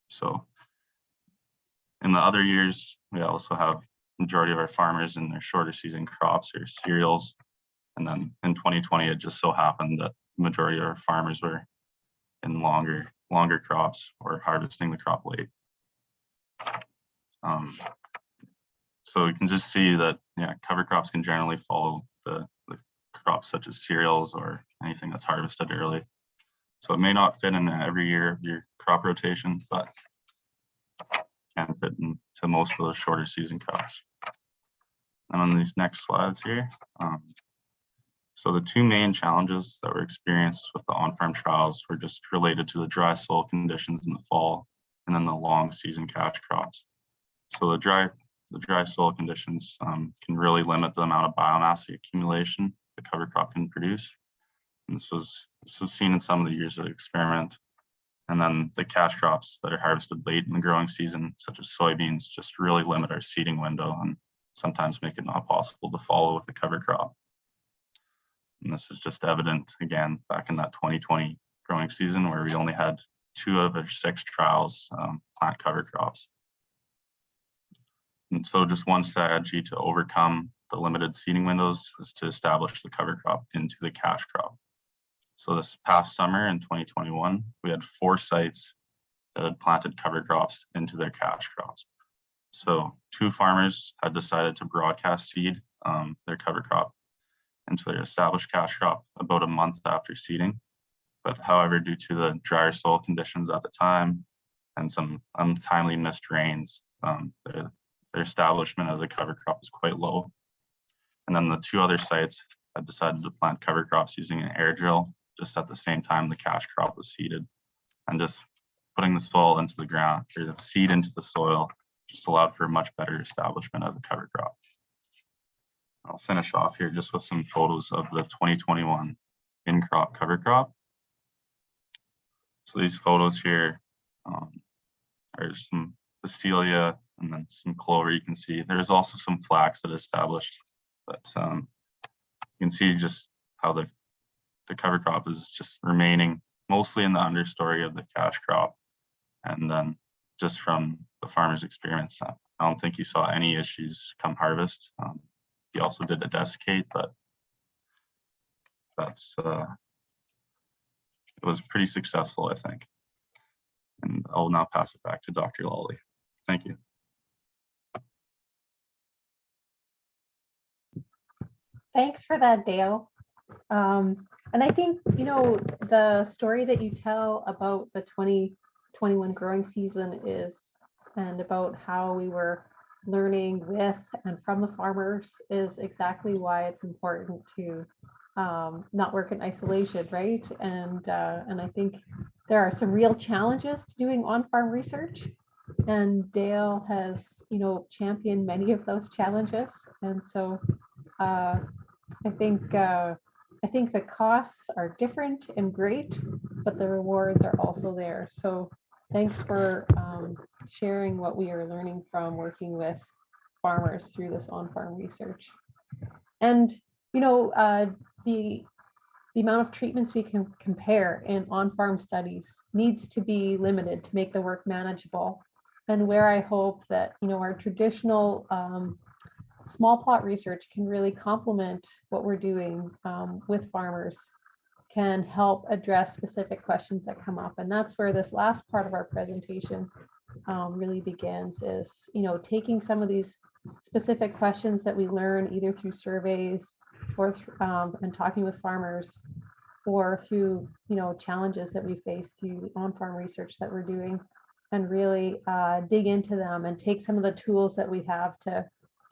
So in the other years, we also have majority of our farmers in their shorter season crops or cereals. And then in 2020, it just so happened that the majority of our farmers were in longer crops or harvesting the crop late. So you can just see that, yeah, cover crops can generally follow the crops such as cereals or anything that's harvested early. So it may not fit in every year of your crop rotation, but can fit into most of those shorter season crops. And on these next slides here, so the two main challenges that were experienced with the on-farm trials were just related to the dry soil conditions in the fall and then the long season cash crops. So the dry soil conditions can really limit the amount of biomass accumulation the cover crop can produce. And this was seen in some of the years of the experiment. And then the cash crops that are harvested late in the growing season, such as soybeans, just really limit our seeding window and sometimes make it not possible to follow with the cover crop. And this is just evident again back in that 2020 growing season where we only had 2 of our 6 trials plant cover crops. And so just one strategy to overcome the limited seeding windows is to establish the cover crop into the cash crop. So this past summer in 2021, we had 4 sites that had planted cover crops into their cash crops. So 2 farmers had decided to broadcast seed their cover crop into their established cash crop about a month after seeding. But however, due to the drier soil conditions at the time and some untimely missed rains, their establishment of the cover crop was quite low. And then the 2 other sites had decided to plant cover crops using an air drill just at the same time the cash crop was seeded. And just putting the soil into the ground, or the seed into the soil, just allowed for a much better establishment of the cover crop. I'll finish off here just with some photos of the 2021 in-crop cover crop. So these photos here are some Basilia and then some clover. You can see there's also some flax that established, but you can see just how the cover crop is just remaining mostly in the understory of the cash crop. And then just from the farmer's experience, I don't think he saw any issues come harvest. He also did a desiccate, but it was pretty successful, I think. And I'll now pass it back to Dr. Lawley. Thank you. Thanks for that, Dale. And I think, the story that you tell about the 2021 growing season and about how we were learning with and from the farmers is exactly why it's important to not work in isolation, right? And I think there are some real challenges to doing on-farm research, and Dale has, championed many of those challenges. And so I think the costs are different and great, but the rewards are also there. So thanks for sharing what we are learning from working with farmers through this on-farm research. And, the amount of treatments we can compare in on-farm studies needs to be limited to make the work manageable. And where I hope that, our traditional small plot research can really complement what we're doing with farmers, can help address specific questions that come up. And that's where this last part of our presentation really begins, is, you know, taking some of these specific questions that we learn either through surveys or and talking with farmers, or through, you know, challenges that we face through the on-farm research that we're doing, and really dig into them and take some of the tools that we have to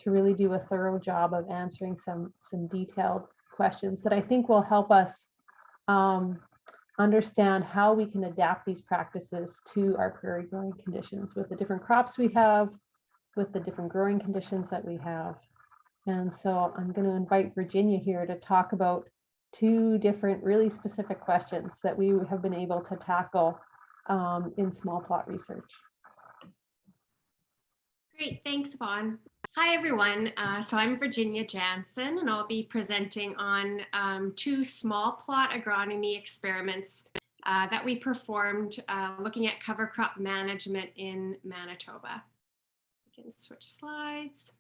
really do a thorough job of answering some detailed questions that I think will help us understand how we can adapt these practices to our prairie growing conditions with the different crops we have, with the different growing conditions that we have. And so I'm going to invite Virginia here to talk about two different really specific questions that we have been able to tackle in small plot research. Great, thanks, Yvonne. Hi, everyone. So I'm Virginia Janzen, and I'll be presenting on two small plot agronomy experiments that we performed looking at cover crop management in Manitoba. We can switch slides.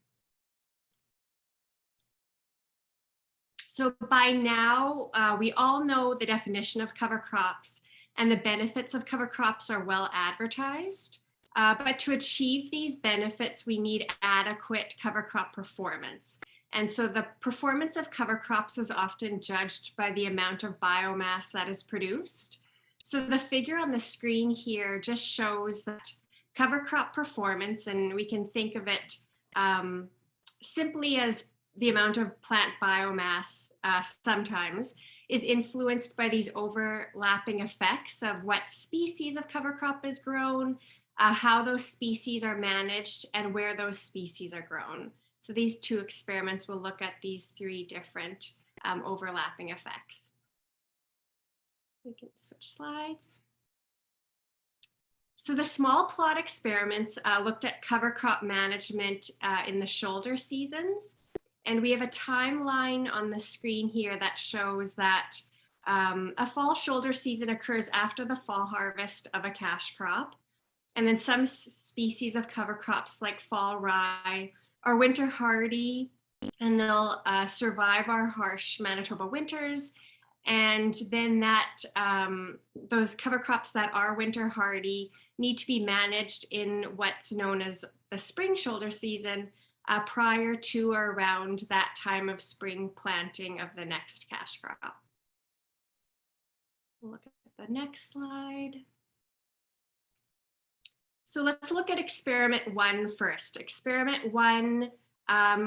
So by now, we all know the definition of cover crops, and the benefits of cover crops are well advertised. But to achieve these benefits, we need adequate cover crop performance. And so the performance of cover crops is often judged by the amount of biomass that is produced. So the figure on the screen here just shows that cover crop performance, and we can think of it simply as the amount of plant biomass sometimes, is influenced by these overlapping effects of what species of cover crop is grown, how those species are managed, and where those species are grown. So these two experiments will look at these three different overlapping effects. We can switch slides. So the small plot experiments looked at cover crop management in the shoulder seasons. And we have a timeline on the screen here that shows that a fall shoulder season occurs after the fall harvest of a cash crop. And then some species of cover crops like fall rye are winter hardy, and they'll survive our harsh Manitoba winters. And then that those cover crops that are winter hardy need to be managed in what's known as the spring shoulder season, prior to or around that time of spring planting of the next cash crop. We'll look at the next slide. So let's look at experiment 1 first. Experiment 1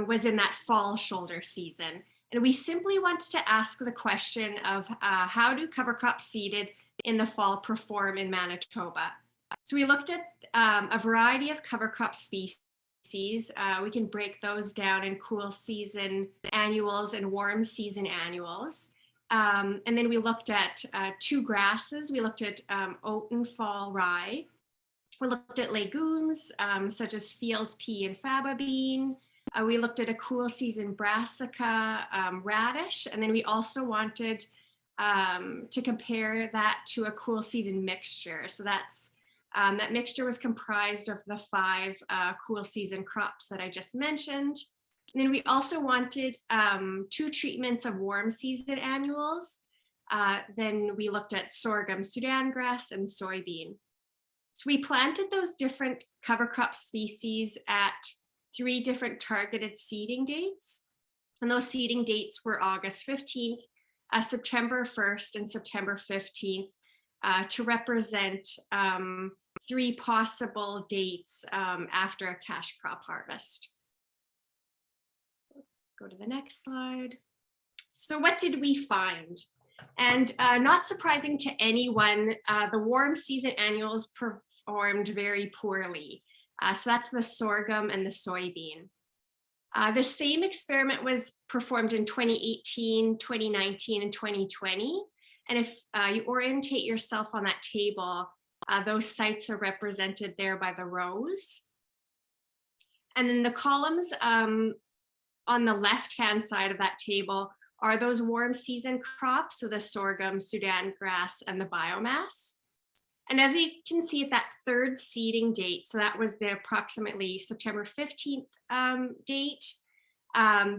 was in that fall shoulder season. And we simply wanted to ask the question of how do cover crops seeded in the fall perform in Manitoba? So we looked at a variety of cover crop species. We can break those down in cool season annuals and warm season annuals. And then we looked at 2 grasses. We looked at oat and fall rye. We looked at legumes such as field pea and faba bean. We looked at a cool season brassica radish. And then we also wanted to compare that to a cool season mixture. So that's that mixture was comprised of the 5 cool season crops that I just mentioned. And then we also wanted 2 treatments of warm season annuals. Then we looked at sorghum, Sudan grass, and soybean. So we planted those different cover crop species at 3 different targeted seeding dates. And those seeding dates were August 15th, September 1st, and September 15th to represent 3 possible dates after a cash crop harvest. Go to the next slide. So what did we find? And not surprising to anyone, the warm season annuals performed very poorly. So that's the sorghum and the soybean. The same experiment was performed in 2018, 2019, and 2020. And if you orientate yourself on that table, those sites are represented there by the rows. And then the columns on the left-hand side of that table are those warm season crops, so the sorghum, Sudan grass, and the biomass. And as you can see at that 3rd seeding date, so that was the approximately September 15th date,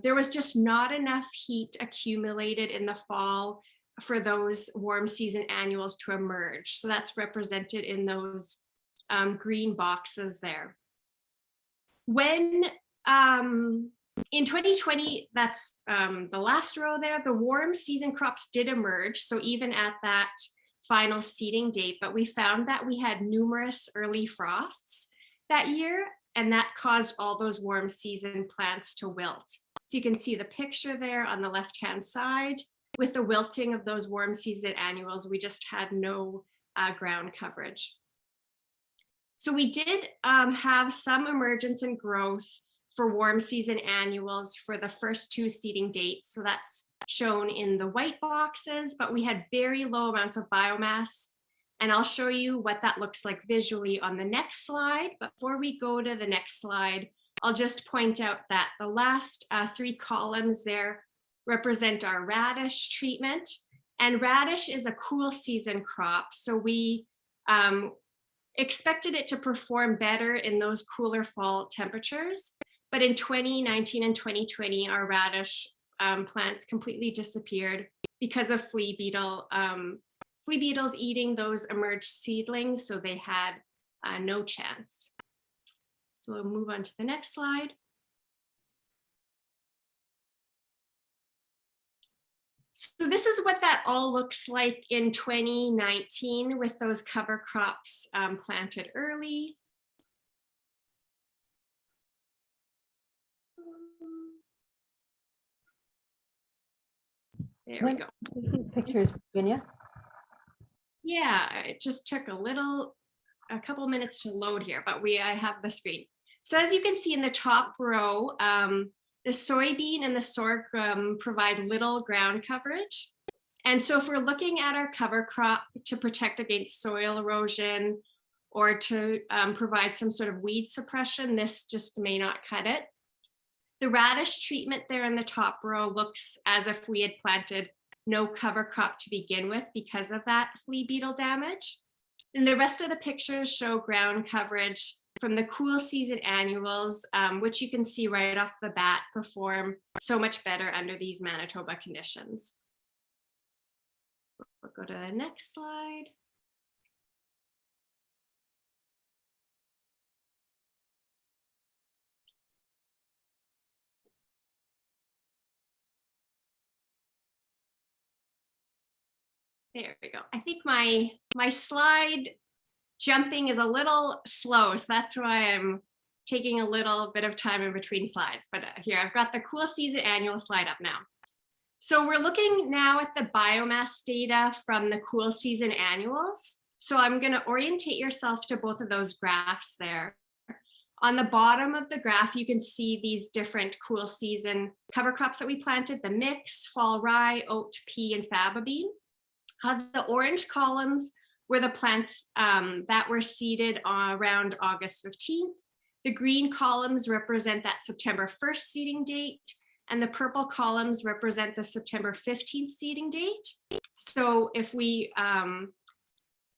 there was just not enough heat accumulated in the fall for those warm season annuals to emerge. So that's represented in those green boxes there. When in 2020, that's the last row there, the warm season crops did emerge. So even at that final seeding date, but we found that we had numerous early frosts that year, and that caused all those warm season plants to wilt. So you can see the picture there on the left-hand side with the wilting of those warm season annuals. We just had no ground coverage. So we did have some emergence and growth for warm season annuals for the first 2 seeding dates. So that's shown in the white boxes, but we had very low amounts of biomass. And I'll show you what that looks like visually on the next slide. But before we go to the next slide, I'll just point out that the last 3 columns there represent our radish treatment. And radish is a cool season crop. So we expected it to perform better in those cooler fall temperatures. But in 2019 and 2020, our radish plants completely disappeared because of flea beetles eating those emerged seedlings. So they had no chance. So we'll move on to the next slide. So this is what that all looks like in 2019 with those cover crops planted early. There we go. These pictures, Virginia. Yeah, it just took a couple minutes to load here, but I have the screen. So as you can see in the top row, the soybean and the sorghum provide little ground coverage. And so if we're looking at our cover crop to protect against soil erosion or to provide some sort of weed suppression, this just may not cut it. The radish treatment there in the top row looks as if we had planted no cover crop to begin with because of that flea beetle damage. And the rest of the pictures show ground coverage from the cool season annuals, which you can see right off the bat perform so much better under these Manitoba conditions. We'll go to the next slide. There we go. I think my slide jumping is a little slow, so that's why I'm taking a little bit of time in between slides. But here, I've got the cool season annual slide up now. So we're looking now at the biomass data from the cool season annuals. So I'm going to orientate yourself to both of those graphs there. On the bottom of the graph, you can see these different cool season cover crops that we planted: the mix, fall rye, oat, pea, and faba bean. The orange columns were the plants that were seeded around August 15th. The green columns represent that September 1st seeding date, and the purple columns represent the September 15th seeding date. So if we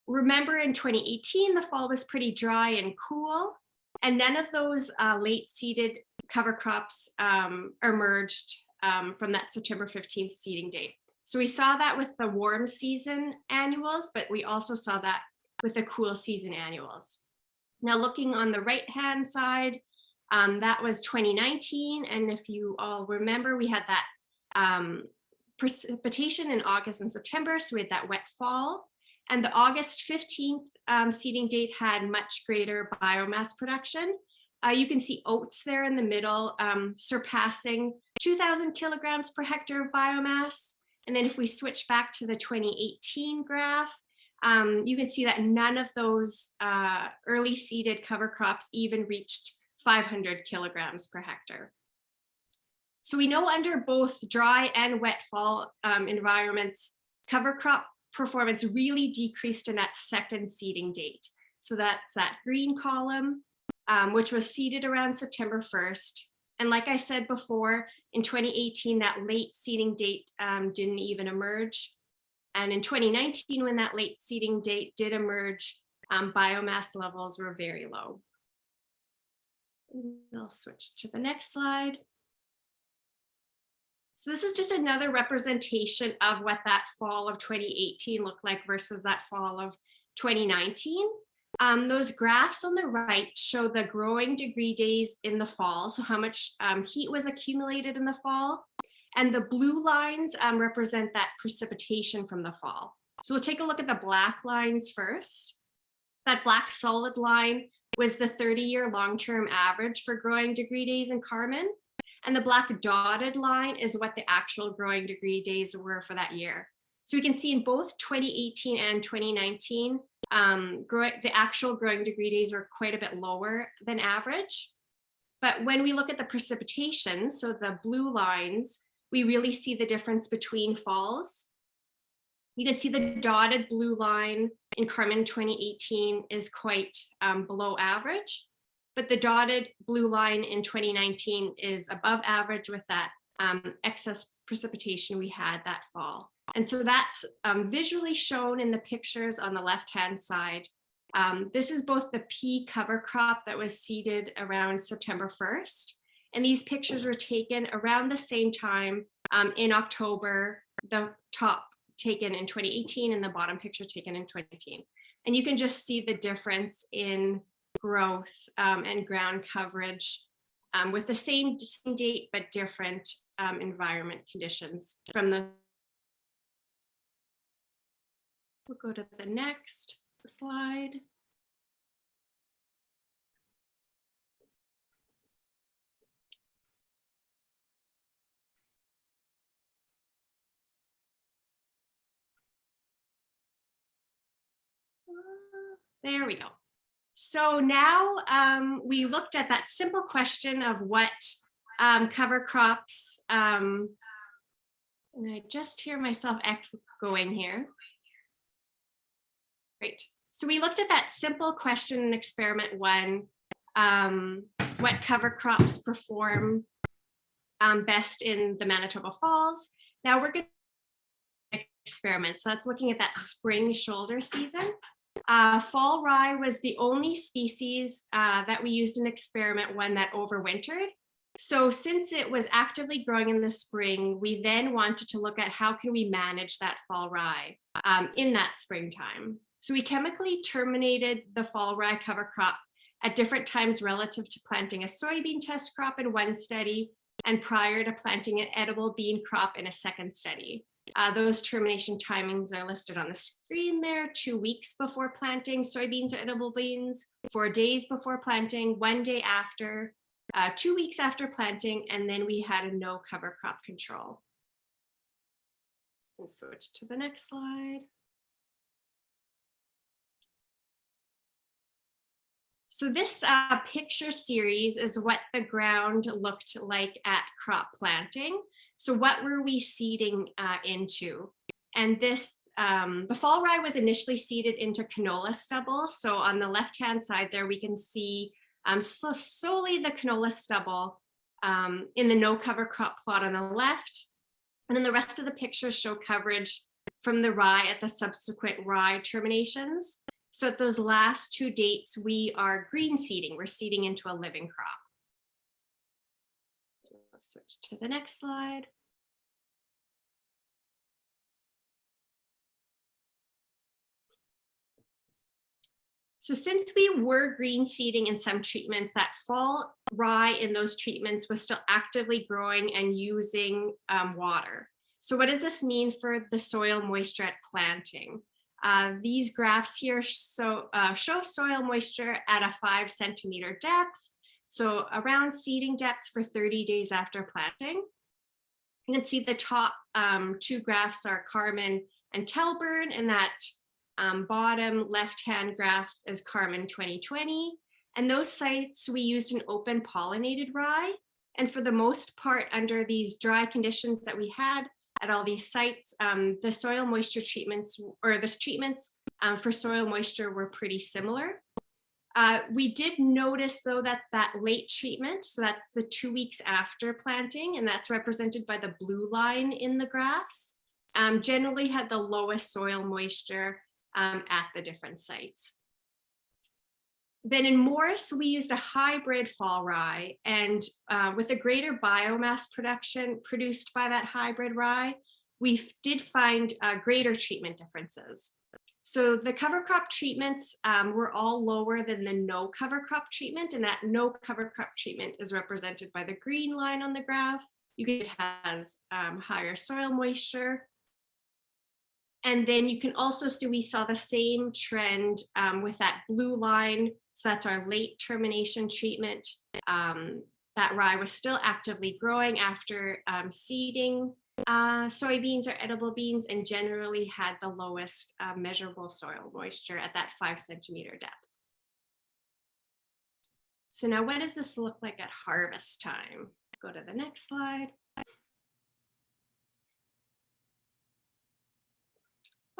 remember in 2018, the fall was pretty dry and cool, and none of those late seeded cover crops emerged from that September 15th seeding date. So we saw that with the warm season annuals, but we also saw that with the cool season annuals. Now looking on the right-hand side, that was 2019. And if you all remember, we had that precipitation in August and September. So we had that wet fall. And the August 15th seeding date had much greater biomass production. You can see oats there in the middle, surpassing 2,000 kilograms per hectare of biomass. And then if we switch back to the 2018 graph, you can see that none of those early seeded cover crops even reached 500 kilograms per hectare. So we know under both dry and wet fall environments, cover crop performance really decreased in that second seeding date. So that's that green column, which was seeded around September 1st. And like I said before, in 2018, that late seeding date didn't even emerge. And in 2019, when that late seeding date did emerge, biomass levels were very low. We'll switch to the next slide. So this is just another representation of what that fall of 2018 looked like versus that fall of 2019. Those graphs on the right show the growing degree days in the fall, so how much heat was accumulated in the fall. And the blue lines represent that precipitation from the fall. So we'll take a look at the black lines first. That black solid line was the 30-year long-term average for growing degree days in Carmen. And the black dotted line is what the actual growing degree days were for that year. So we can see in both 2018 and 2019, the actual growing degree days were quite a bit lower than average. But when we look at the precipitation, so the blue lines, we really see the difference between falls. You can see the dotted blue line in Carmen 2018 is quite below average, but the dotted blue line in 2019 is above average with that excess precipitation we had that fall. And so that's visually shown in the pictures on the left-hand side. This is both the pea cover crop that was seeded around September 1st. And these pictures were taken around the same time in October, the top taken in 2018 and the bottom picture taken in 2019. And you can just see the difference in growth and ground coverage with the same date, but different environment conditions from the. We'll go to the next slide. There we go. So now we looked at that simple question of what cover crops, and I just hear myself echoing here. Great. So we looked at that simple question in experiment 1, what cover crops perform best in the Manitoba Falls. Now we're going to experiment. So that's looking at that spring shoulder season. Fall rye was the only species that we used in experiment 1 that overwintered. So since it was actively growing in the spring, we then wanted to look at how can we manage that fall rye in that springtime. So we chemically terminated the fall rye cover crop at different times relative to planting a soybean test crop in one study and prior to planting an edible bean crop in a second study. Those termination timings are listed on the screen there: 2 weeks before planting soybeans or edible beans, 4 days before planting, 1 day after, 2 weeks after planting, and then we had a no cover crop control. Let's switch to the next slide. So this picture series is what the ground looked like at crop planting. So what were we seeding into? And this, the fall rye was initially seeded into canola stubble. So on the left-hand side there, we can see solely the canola stubble in the no cover crop plot on the left. And then the rest of the pictures show coverage from the rye at the subsequent rye terminations. So at those last 2 dates, we are green seeding. We're seeding into a living crop. Let's switch to the next slide. So since we were green seeding in some treatments, that fall rye in those treatments was still actively growing and using water. So what does this mean for the soil moisture at planting? These graphs here show soil moisture at a 5 centimeter depth, so around seeding depth for 30 days after planting. You can see the top 2 graphs are Carmen and Kelburn, and that bottom left-hand graph is Carmen 2020. And those sites we used an open pollinated rye. And for the most part, under these dry conditions that we had at all these sites, the soil moisture treatments, or the treatments for soil moisture, were pretty similar. We did notice though that late treatment, so that's the 2 weeks after planting, and that's represented by the blue line in the graphs, generally had the lowest soil moisture at the different sites. Then in Morris, we used a hybrid fall rye, and with a greater biomass production produced by that hybrid rye, we did find greater treatment differences. So the cover crop treatments were all lower than the no cover crop treatment, and that no cover crop treatment is represented by the green line on the graph. You can see it has higher soil moisture. And then you can also see we saw the same trend with that blue line. So that's our late termination treatment. That rye was still actively growing after seeding soybeans or edible beans, and generally had the lowest measurable soil moisture at that 5 centimeter depth. So now what does this look like at harvest time? Go to the next slide.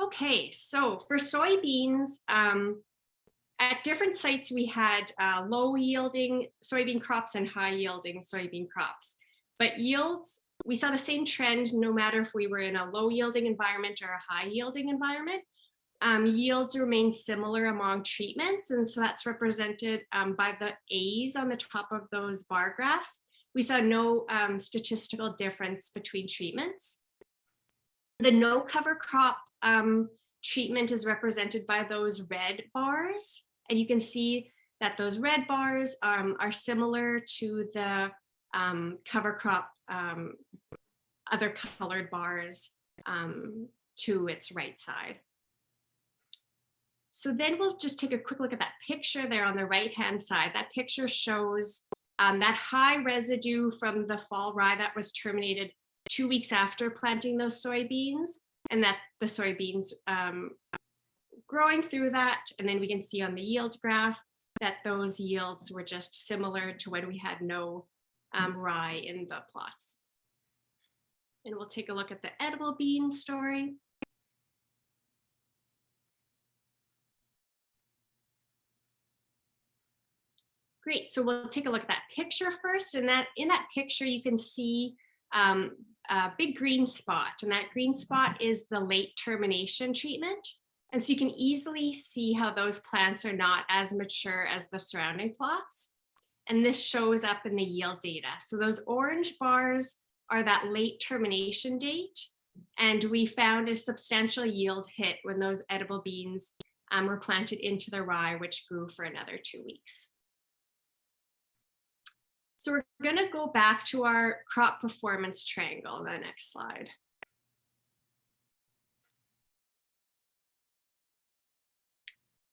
Okay, so for soybeans, at different sites, we had low yielding soybean crops and high yielding soybean crops. But yields, we saw the same trend no matter if we were in a low yielding environment or a high yielding environment. Yields remain similar among treatments, and so that's represented by the A's on the top of those bar graphs. We saw no statistical difference between treatments. The no cover crop treatment is represented by those red bars, and you can see that those red bars are similar to the cover crop other colored bars to its right side. So then we'll just take a quick look at that picture there on the right hand side. That picture shows that high residue from the fall rye that was terminated 2 weeks after planting those soybeans, and that the soybeans growing through that. And then we can see on the yield graph that those yields were just similar to when we had no rye in the plots. And we'll take a look at the edible bean story. Great, so we'll take a look at that picture first, and that in that picture you can see a big green spot, and that green spot is the late termination treatment. And so you can easily see how those plants are not as mature as the surrounding plots. And this shows up in the yield data. So those orange bars are that late termination date. And we found a substantial yield hit when those edible beans were planted into the rye, which grew for another 2 weeks. So we're going to go back to our crop performance triangle on the next slide.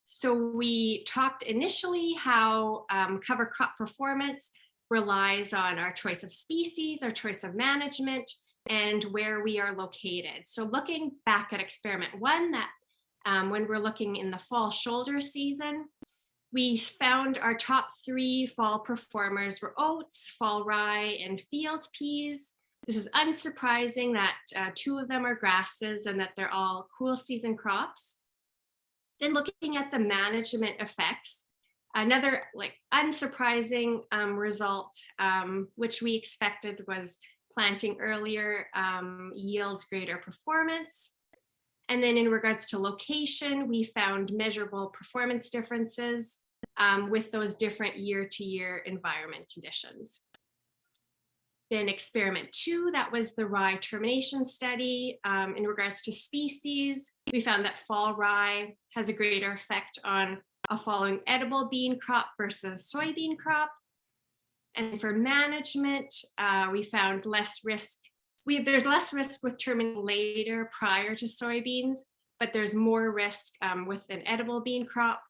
So we talked initially how cover crop performance relies on our choice of species, our choice of management, and where we are located. So looking back at experiment 1, that when we're looking in the fall shoulder season, we found our top 3 fall performers were oats, fall rye, and field peas. This is unsurprising that 2 of them are grasses and that they're all cool season crops. Then looking at the management effects, another unsurprising result, which we expected, was planting earlier yields greater performance. And then in regards to location, we found measurable performance differences with those different year-to-year environment conditions. Then experiment 2, that was the rye termination study. In regards to species, we found that fall rye has a greater effect on a following edible bean crop versus soybean crop. And for management, we found less risk. There's less risk with terminating later prior to soybeans, but there's more risk with an edible bean crop.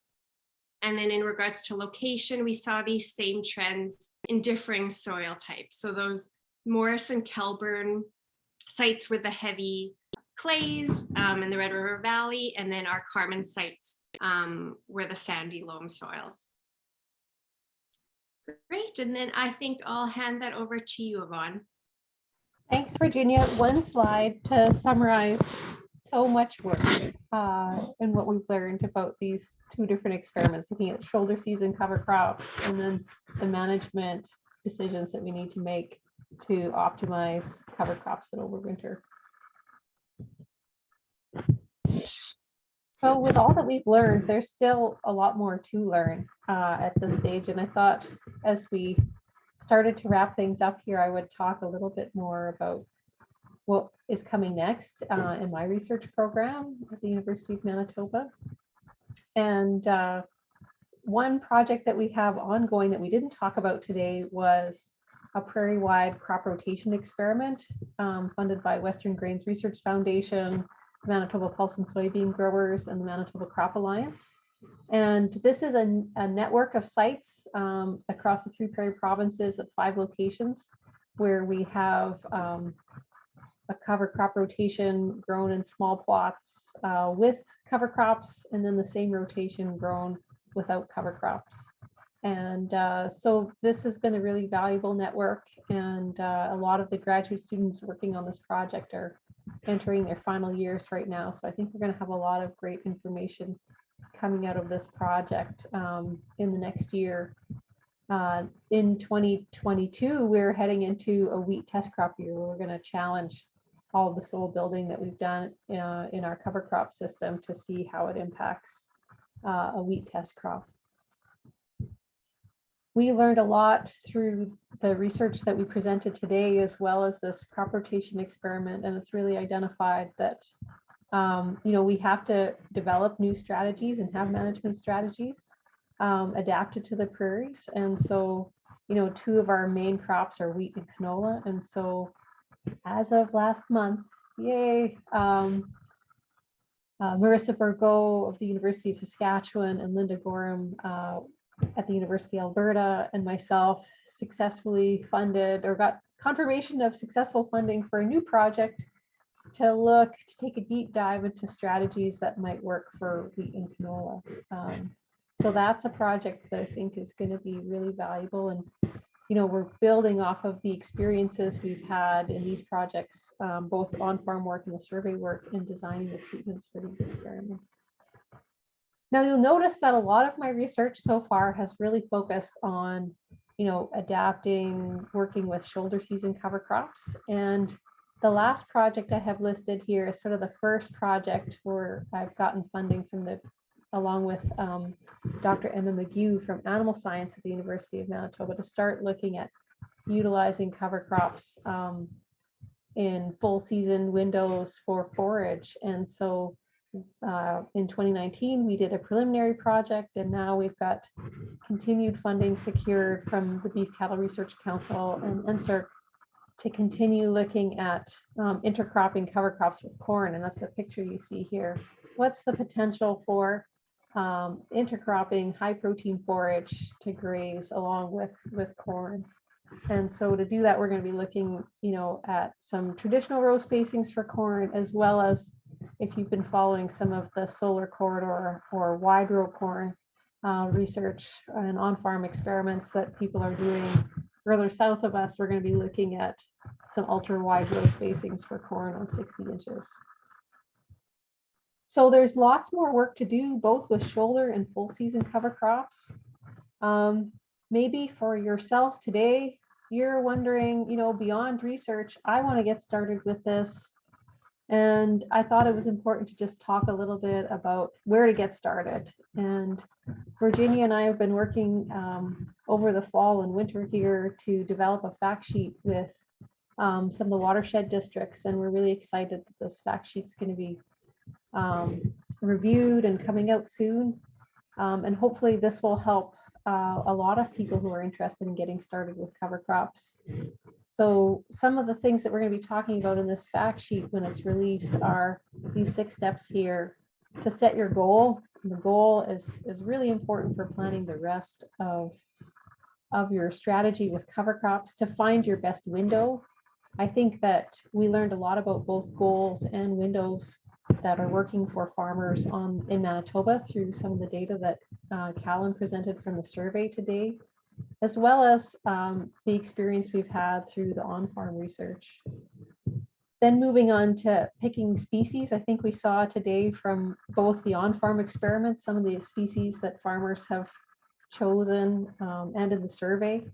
And then in regards to location, we saw these same trends in differing soil types. So those Morris and Kelburn sites with the heavy clays in the Red River Valley, and then our Carmen sites were the sandy loam soils. Great, and then I think I'll hand that over to you, Yvonne. Thanks, Virginia. One slide to summarize so much work and what we've learned about these 2 different experiments, looking at shoulder season cover crops and then the management decisions that we need to make to optimize cover crops that overwinter. So with all that we've learned, there's still a lot more to learn at this stage. And I thought as we started to wrap things up here, I would talk a little bit more about what is coming next in my research program at the University of Manitoba. And one project that we have ongoing that we didn't talk about today was a prairie-wide crop rotation experiment funded by Western Grains Research Foundation, Manitoba Pulse and Soybean Growers, and the Manitoba Crop Alliance. And this is a network of sites across the 3 prairie provinces at 5 locations where we have a cover crop rotation grown in small plots with cover crops, and then the same rotation grown without cover crops. And so this has been a really valuable network, and a lot of the graduate students working on this project are entering their final years right now. So I think we're going to have a lot of great information coming out of this project in the next year. In 2022, we're heading into a wheat test crop year where we're going to challenge all of the soil building that we've done in our cover crop system to see how it impacts a wheat test crop. We learned a lot through the research that we presented today, as well as this crop rotation experiment, and it's really identified that we have to develop new strategies and have management strategies adapted to the prairies. And so, 2 of our main crops are wheat and canola. And so as of last month, yay, Marissa Burgo of the University of Saskatchewan and Linda Gorham at the University of Alberta and myself successfully funded or got confirmation of successful funding for a new project to take a deep dive into strategies that might work for wheat and canola. So that's a project that I think is going to be really valuable. And, we're building off of the experiences we've had in these projects, both on-farm work and the survey work, and designing the treatments for these experiments. Now you'll notice that a lot of my research so far has really focused on, adapting, working with shoulder season cover crops. And the last project I have listed here is sort of the first project where I've gotten funding along with Dr. Emma McGew from Animal Science at the University of Manitoba to start looking at utilizing cover crops in full season windows for forage. And so in 2019, we did a preliminary project, and now we've got continued funding secured from the Beef Cattle Research Council and NSERC to continue looking at intercropping cover crops with corn. And that's the picture you see here. What's the potential for intercropping high protein forage to graze along with corn? And so to do that, we're going to be looking, at some traditional row spacings for corn, as well as, if you've been following some of the solar corridor or wide row corn research and on-farm experiments that people are doing further south of us, we're going to be looking at some ultra wide row spacings for corn on 60 inches. So there's lots more work to do, both with shoulder and full season cover crops. Maybe for yourself today, you're wondering, beyond research, I want to get started with this. And I thought it was important to just talk a little bit about where to get started. And Virginia and I have been working over the fall and winter here to develop a fact sheet with some of the watershed districts. And we're really excited that this fact sheet's going to be reviewed and coming out soon. And hopefully this will help a lot of people who are interested in getting started with cover crops. So some of the things that we're going to be talking about in this fact sheet when it's released are these 6 steps here to set your goal. The goal is really important for planning the rest of your strategy with cover crops, to find your best window. I think that we learned a lot about both goals and windows that are working for farmers in Manitoba through some of the data that Callum presented from the survey today, as well as the experience we've had through the on-farm research. Then moving on to picking species, I think we saw today from both the on-farm experiments, some of the species that farmers have chosen and in the survey.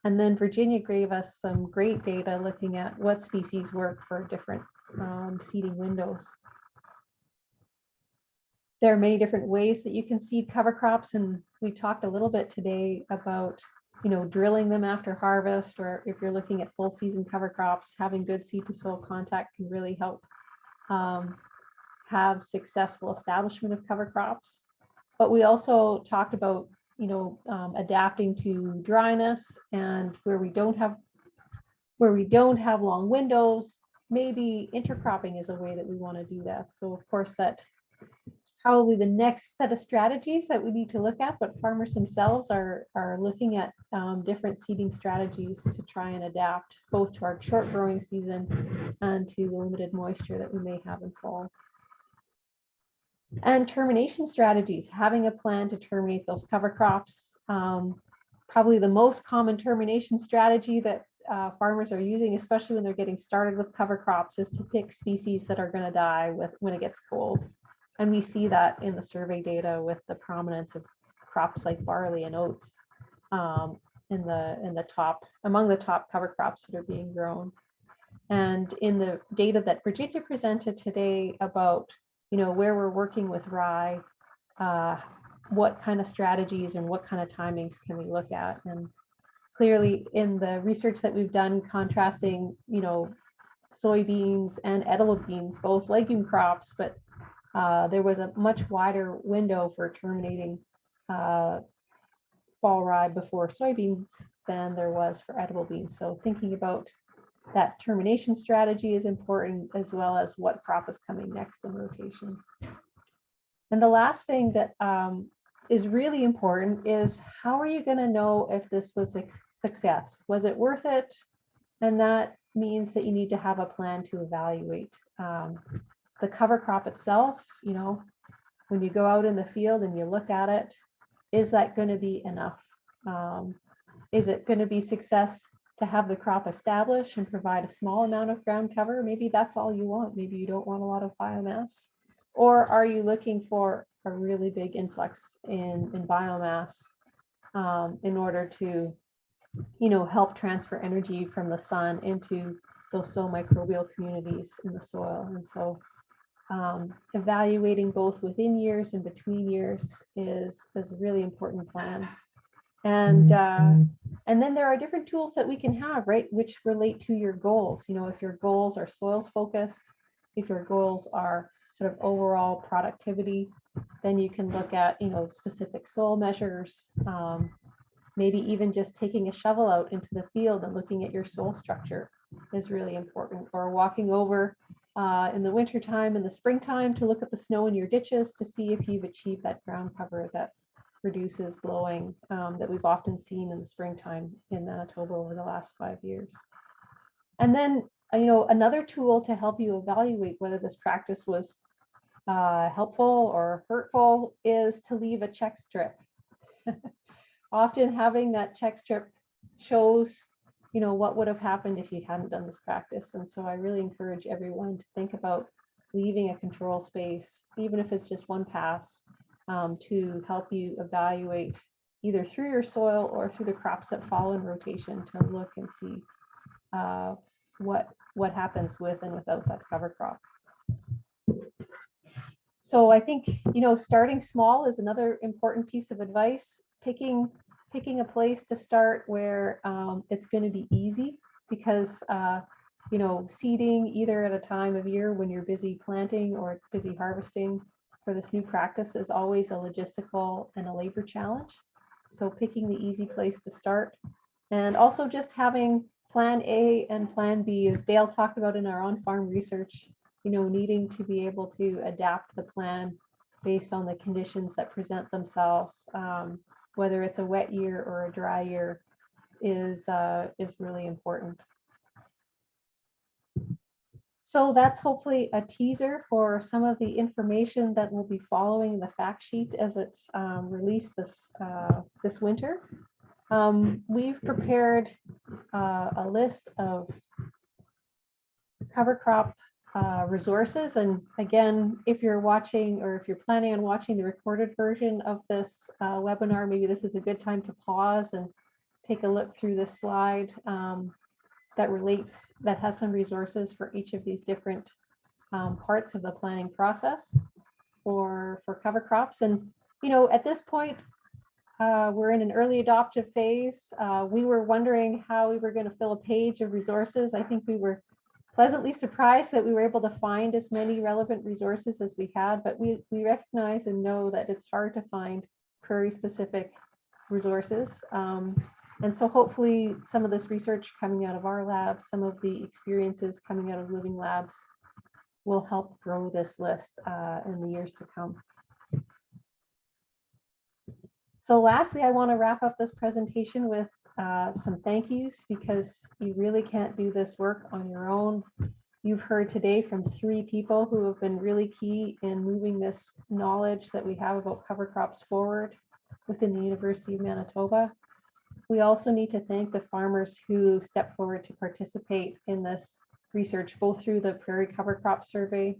And then Virginia gave us some great data looking at what species work for different seeding windows. there are many different ways that you can seed cover crops, and we talked a little bit today about, you know, drilling them after harvest, or if you're looking at full season cover crops, having good seed to soil contact can really help have successful establishment of cover crops. But we also talked about, you know, adapting to dryness, and where we don't have long windows, maybe intercropping is a way that we want to do that. So of course that's probably the next set of strategies that we need to look at, but farmers themselves are looking at different seeding strategies to try and adapt both to our short growing season and to the limited moisture that we may have in fall. And termination strategies, having a plan to terminate those cover crops. Probably the most common termination strategy that farmers are using, especially when they're getting started with cover crops, is to pick species that are going to die when it gets cold. And we see that in the survey data with the prominence of crops like barley and oats among the top cover crops that are being grown. And in the data that Virginia presented today about, you know, where we're working with rye, what kind of strategies and what kind of timings can we look at? And clearly in the research that we've done contrasting, you know, soybeans and edible beans, both legume crops, but there was a much wider window for terminating fall rye before soybeans than there was for edible beans. So thinking about that termination strategy is important, as well as what crop is coming next in rotation. And the last thing that is really important is, how are you going to know if this was a success? Was it worth it? And that means that you need to have a plan to evaluate the cover crop itself. You know, when you go out in the field and you look at it, is that going to be enough? Is it going to be success to have the crop establish and provide a small amount of ground cover? Maybe that's all you want. Maybe you don't want a lot of biomass. Or are you looking for a really big influx in biomass in order to, you know, help transfer energy from the sun into those soil microbial communities in the soil? And so evaluating both within years and between years is a really important plan. And then there are different tools that we can have, right, which relate to your goals. You know, if your goals are soils focused, if your goals are sort of overall productivity, then you can look at, you know, specific soil measures, maybe even just taking a shovel out into the field and looking at your soil structure is really important, or walking over in the wintertime and the springtime to look at the snow in your ditches to see if you've achieved that ground cover that reduces blowing that we've often seen in the springtime in Manitoba over the last 5 years. And then, you know, another tool to help you evaluate whether this practice was helpful or hurtful is to leave a check strip. Often having that check strip shows, you know, what would have happened if you hadn't done this practice. And so I really encourage everyone to think about leaving a control space, even if it's just one pass, to help you evaluate either through your soil or through the crops that follow in rotation, to look and see what happens with and without that cover crop. So I think, you know, starting small is another important piece of advice. Picking a place to start where it's going to be easy, because you know, seeding either at a time of year when you're busy planting or busy harvesting for this new practice is always a logistical and a labor challenge. So picking the easy place to start, and also just having plan A and plan B, as Dale talked about in our on-farm research, you know, needing to be able to adapt the plan based on the conditions that present themselves, whether it's a wet year or a dry year, is really important. So that's hopefully a teaser for some of the information that will be following the fact sheet as it's released this winter. We've prepared a list of cover crop resources. And again, if you're watching, or if you're planning on watching the recorded version of this webinar, maybe this is a good time to pause and take a look through this slide that has some resources for each of these different parts of the planning process. for cover crops. And, you know, at this point, we're in an early adoptive phase. We were wondering how we were going to fill a page of resources. I think we were pleasantly surprised that we were able to find as many relevant resources as we had, but we recognize and know that it's hard to find prairie specific resources. And so hopefully some of this research coming out of our lab, some of the experiences coming out of living labs will help grow this list in the years to come. So lastly, I want to wrap up this presentation with some thank yous, because you really can't do this work on your own. You've heard today from 3 people who have been really key in moving this knowledge that we have about cover crops forward within the University of Manitoba. We also need to thank the farmers who stepped forward to participate in this research, both through the Prairie Cover Crop Survey,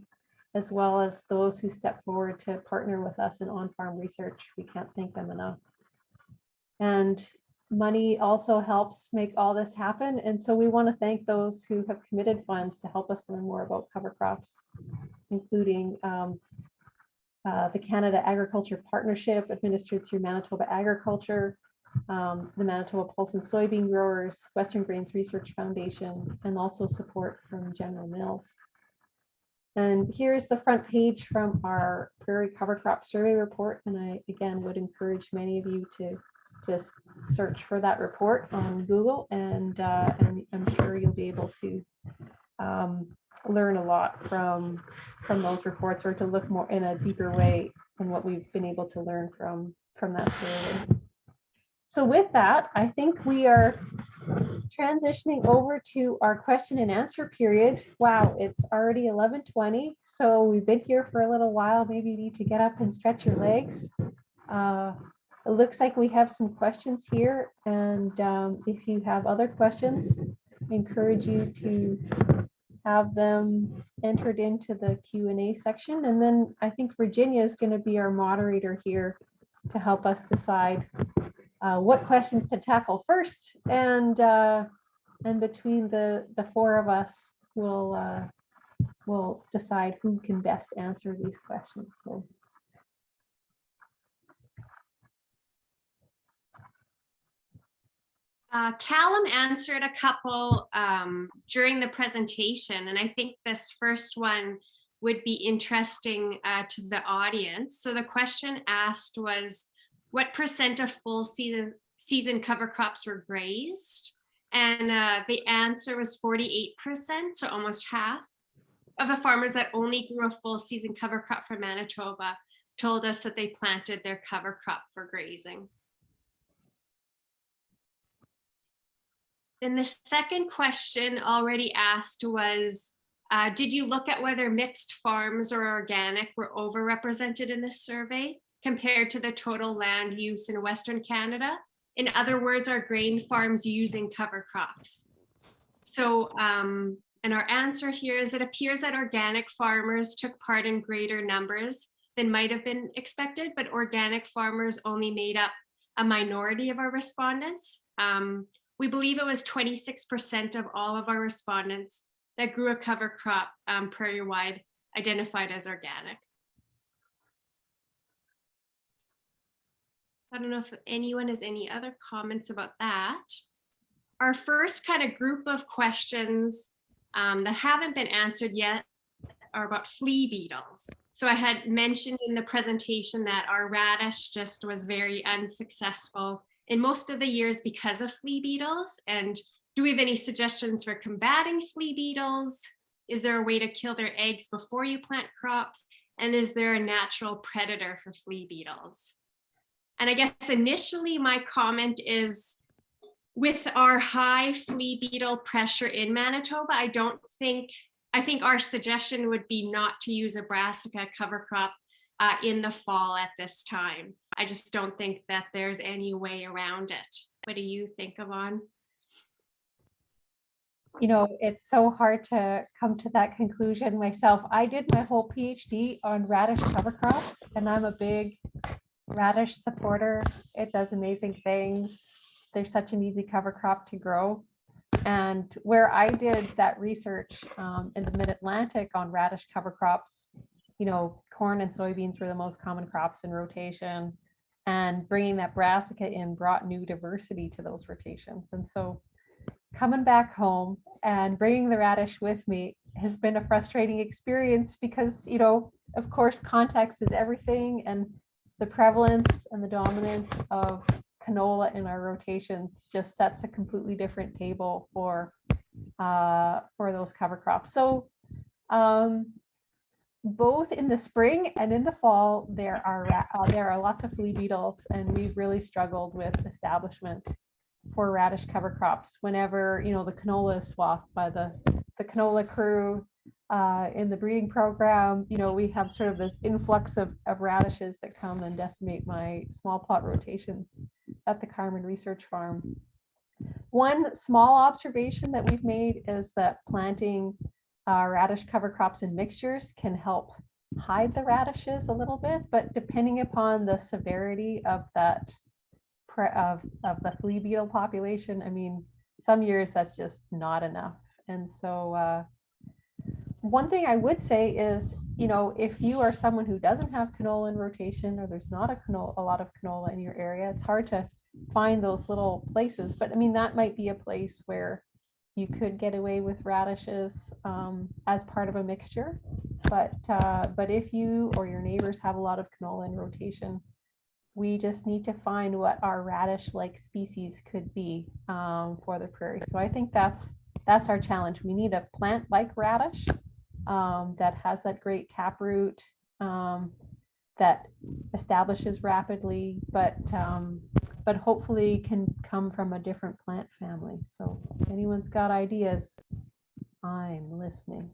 as well as those who stepped forward to partner with us in on-farm research. We can't thank them enough. And money also helps make all this happen. And so we want to thank those who have committed funds to help us learn more about cover crops, including the Canada Agriculture Partnership administered through Manitoba Agriculture, the Manitoba Pulse and Soybean Growers, Western Grains Research Foundation, and also support from General Mills. And here's the front page from our Prairie Cover Crop Survey report. And I, again, would encourage many of you to just search for that report on Google, and I'm sure you'll be able to learn a lot from those reports, or to look more in a deeper way than what we've been able to learn from that survey. So with that, I think we are transitioning over to our question and answer period. Wow, it's already 11:20, so we've been here for a little while. Maybe you need to get up and stretch your legs. It looks like we have some questions here, and if you have other questions, I encourage you to have them entered into the Q&A section. And then I think Virginia is going to be our moderator here to help us decide what questions to tackle first. And between the 4 of us, we'll decide who can best answer these questions. So. Callum answered a couple during the presentation, and I think this first one would be interesting to the audience. So the question asked was, what % of full season cover crops were grazed? And the answer was 48%, so almost half of the farmers that only grew a full season cover crop for Manitoba told us that they planted their cover crop for grazing. Then the second question already asked was, did you look at whether mixed farms or organic were overrepresented in this survey compared to the total land use in Western Canada? In other words, are grain farms using cover crops? So, and our answer here is, it appears that organic farmers took part in greater numbers than might have been expected, but organic farmers only made up a minority of our respondents. We believe it was 26% of all of our respondents that grew a cover crop prairie-wide identified as organic. I don't know if anyone has any other comments about that. Our first kind of group of questions that haven't been answered yet are about flea beetles. So I had mentioned in the presentation that our radish just was very unsuccessful in most of the years because of flea beetles. And do we have any suggestions for combating flea beetles? Is there a way to kill their eggs before you plant crops? And is there a natural predator for flea beetles? And I guess initially my comment is, with our high flea beetle pressure in Manitoba, I think our suggestion would be not to use a brassica cover crop in the fall at this time. I just don't think that there's any way around it. What do you think, Yvonne? You know, it's so hard to come to that conclusion myself. I did my whole PhD on radish cover crops, and I'm a big radish supporter. It does amazing things. They're such an easy cover crop to grow. And where I did that research in the Mid-Atlantic on radish cover crops, corn and soybeans were the most common crops in rotation, and bringing that brassica in brought new diversity to those rotations. And so coming back home and bringing the radish with me has been a frustrating experience because, of course, context is everything, and the prevalence and the dominance of canola in our rotations just sets a completely different table for those cover crops. So both in the spring and in the fall, there are lots of flea beetles, and we've really struggled with establishment for radish cover crops. Whenever the canola is swamped by the canola crew in the breeding program, we have sort of this influx of radishes that come and decimate my small plot rotations at the Carmen Research Farm. One small observation that we've made is that planting radish cover crops in mixtures can help hide the radishes a little bit, but depending upon the severity of that of the flea beetle population, I mean, some years that's just not enough. And so one thing I would say is, if you are someone who doesn't have canola in rotation, or there's not a lot of canola in your area, it's hard to find those little places. But I mean, that might be a place where you could get away with radishes as part of a mixture. But if you or your neighbors have a lot of canola in rotation, we just need to find what our radish-like species could be for the prairie. So I think that's our challenge. We need a plant like radish that has that great taproot that establishes rapidly, but hopefully can come from a different plant family. So if anyone's got ideas, I'm listening.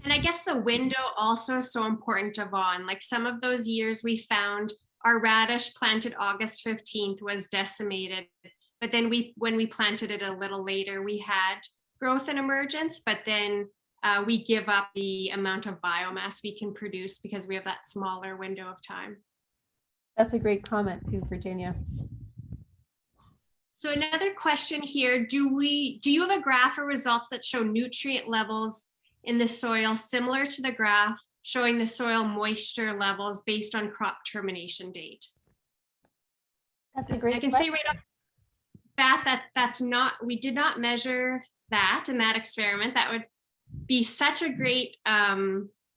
And I guess the window also is so important, Yvonne. Like some of those years we found our radish planted August 15th was decimated, but then when we planted it a little later, we had growth and emergence, but then we give up the amount of biomass we can produce because we have that smaller window of time. That's a great comment too, Virginia. So another question here, do you have a graph or results that show nutrient levels in the soil similar to the graph showing the soil moisture levels based on crop termination date? That's a great I can question. say right off that's not, we did not measure that in that experiment. That would be such a great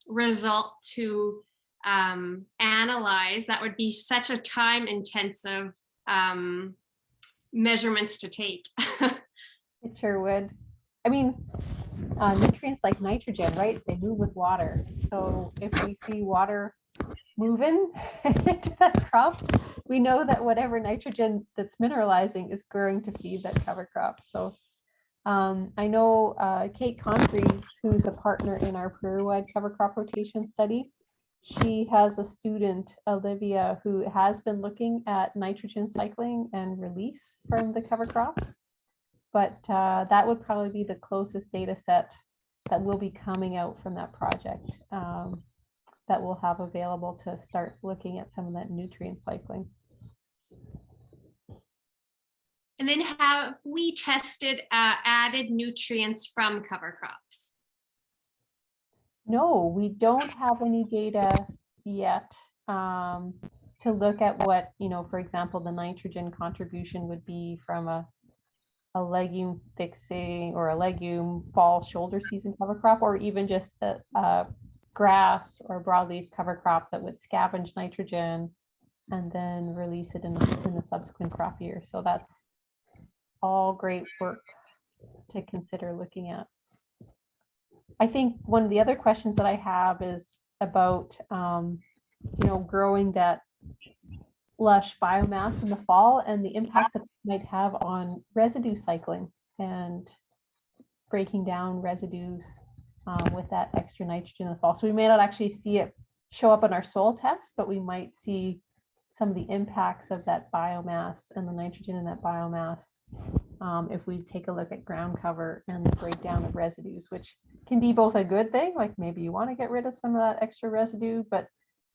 result to analyze. That would be such a time intensive measurements to take. It sure would. I mean, nutrients like nitrogen, right? They move with water. So if we see water moving into that crop, we know that whatever nitrogen that's mineralizing is going to feed that cover crop. So I know Kate Confreeves, who's a partner in our prairie-wide cover crop rotation study, she has a student, Olivia, who has been looking at nitrogen cycling and release from the cover crops. But that would probably be the closest data set that will be coming out from that project that we'll have available to start looking at some of that nutrient cycling. And then have we tested added nutrients from cover crops? No, we don't have any data yet to look at what, for example, the nitrogen contribution would be from a legume fixing or a legume fall shoulder season cover crop, or even just a grass or broadleaf cover crop that would scavenge nitrogen and then release it in the subsequent crop year. So that's all great work to consider looking at. I think one of the other questions that I have is about, growing that lush biomass in the fall and the impacts that it might have on residue cycling and breaking down residues with that extra nitrogen in the fall. So we may not actually see it show up on our soil test, but we might see some of the impacts of that biomass and the nitrogen in that biomass if we take a look at ground cover and the breakdown of residues, which can be both a good thing, like maybe you want to get rid of some of that extra residue, but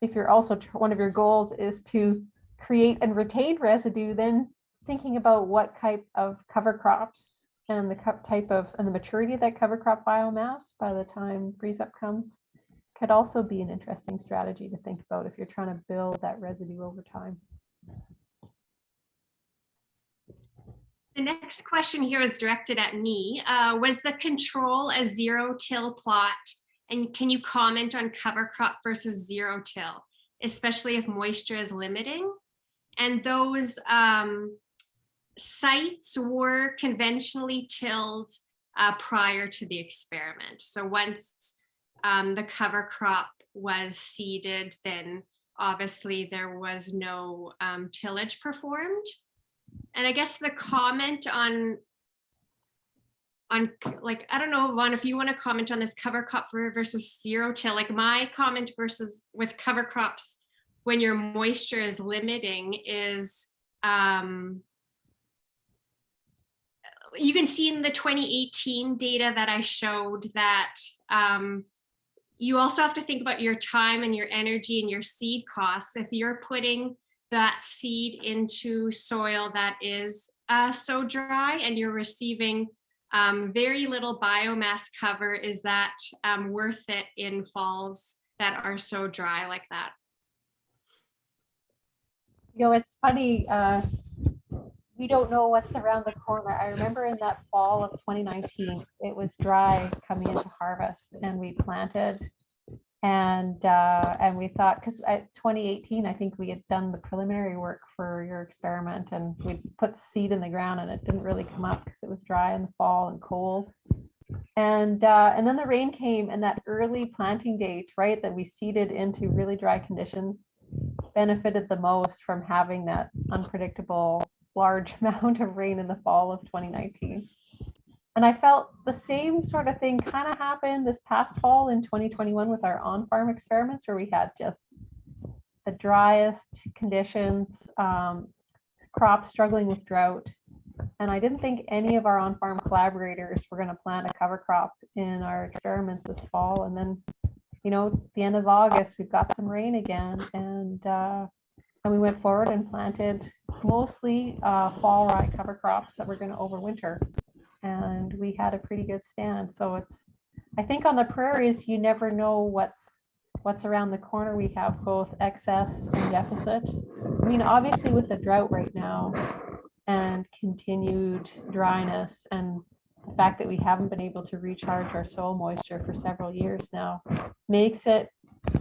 if you're also, one of your goals is to create and retain residue, then thinking about what type of cover crops and the type of and the maturity of that cover crop biomass by the time freeze up comes could also be an interesting strategy to think about if you're trying to build that residue over time. The next question here is directed at me. Was the control a zero-till plot? And can you comment on cover crop versus zero-till, especially if moisture is limiting? And those sites were conventionally tilled prior to the experiment. So once the cover crop was seeded, then obviously there was no tillage performed. And I guess the comment on like, I don't know, Yvonne, if you want to comment on this cover crop versus zero till, like my comment versus with cover crops when your moisture is limiting is, you can see in the 2018 data that I showed that you also have to think about your time and your energy and your seed costs. If you're putting that seed into soil that is so dry and you're receiving very little biomass cover, is that worth it in falls that are so dry like that? You know, it's funny, we don't know what's around the corner. I remember in that fall of 2019, it was dry coming into harvest, and we planted, and we thought, because at 2018, I think we had done the preliminary work for your experiment, and we put seed in the ground, and it didn't really come up because it was dry in the fall and cold. And then the rain came, and that early planting date, right, that we seeded into really dry conditions, benefited the most from having that unpredictable large amount of rain in the fall of 2019. And I felt the same sort of thing kind of happened this past fall in 2021 with our on-farm experiments, where we had just the driest conditions, crops struggling with drought. And I didn't think any of our on-farm collaborators were going to plant a cover crop in our experiments this fall. And then, you know, at the end of August, we've got some rain again, and we went forward and planted mostly fall rye cover crops that were going to overwinter, and we had a pretty good stand. So it's, I think on the prairies, you never know what's around the corner. We have both excess and deficit. I mean, obviously with the drought right now and continued dryness, and the fact that we haven't been able to recharge our soil moisture for several years now, makes it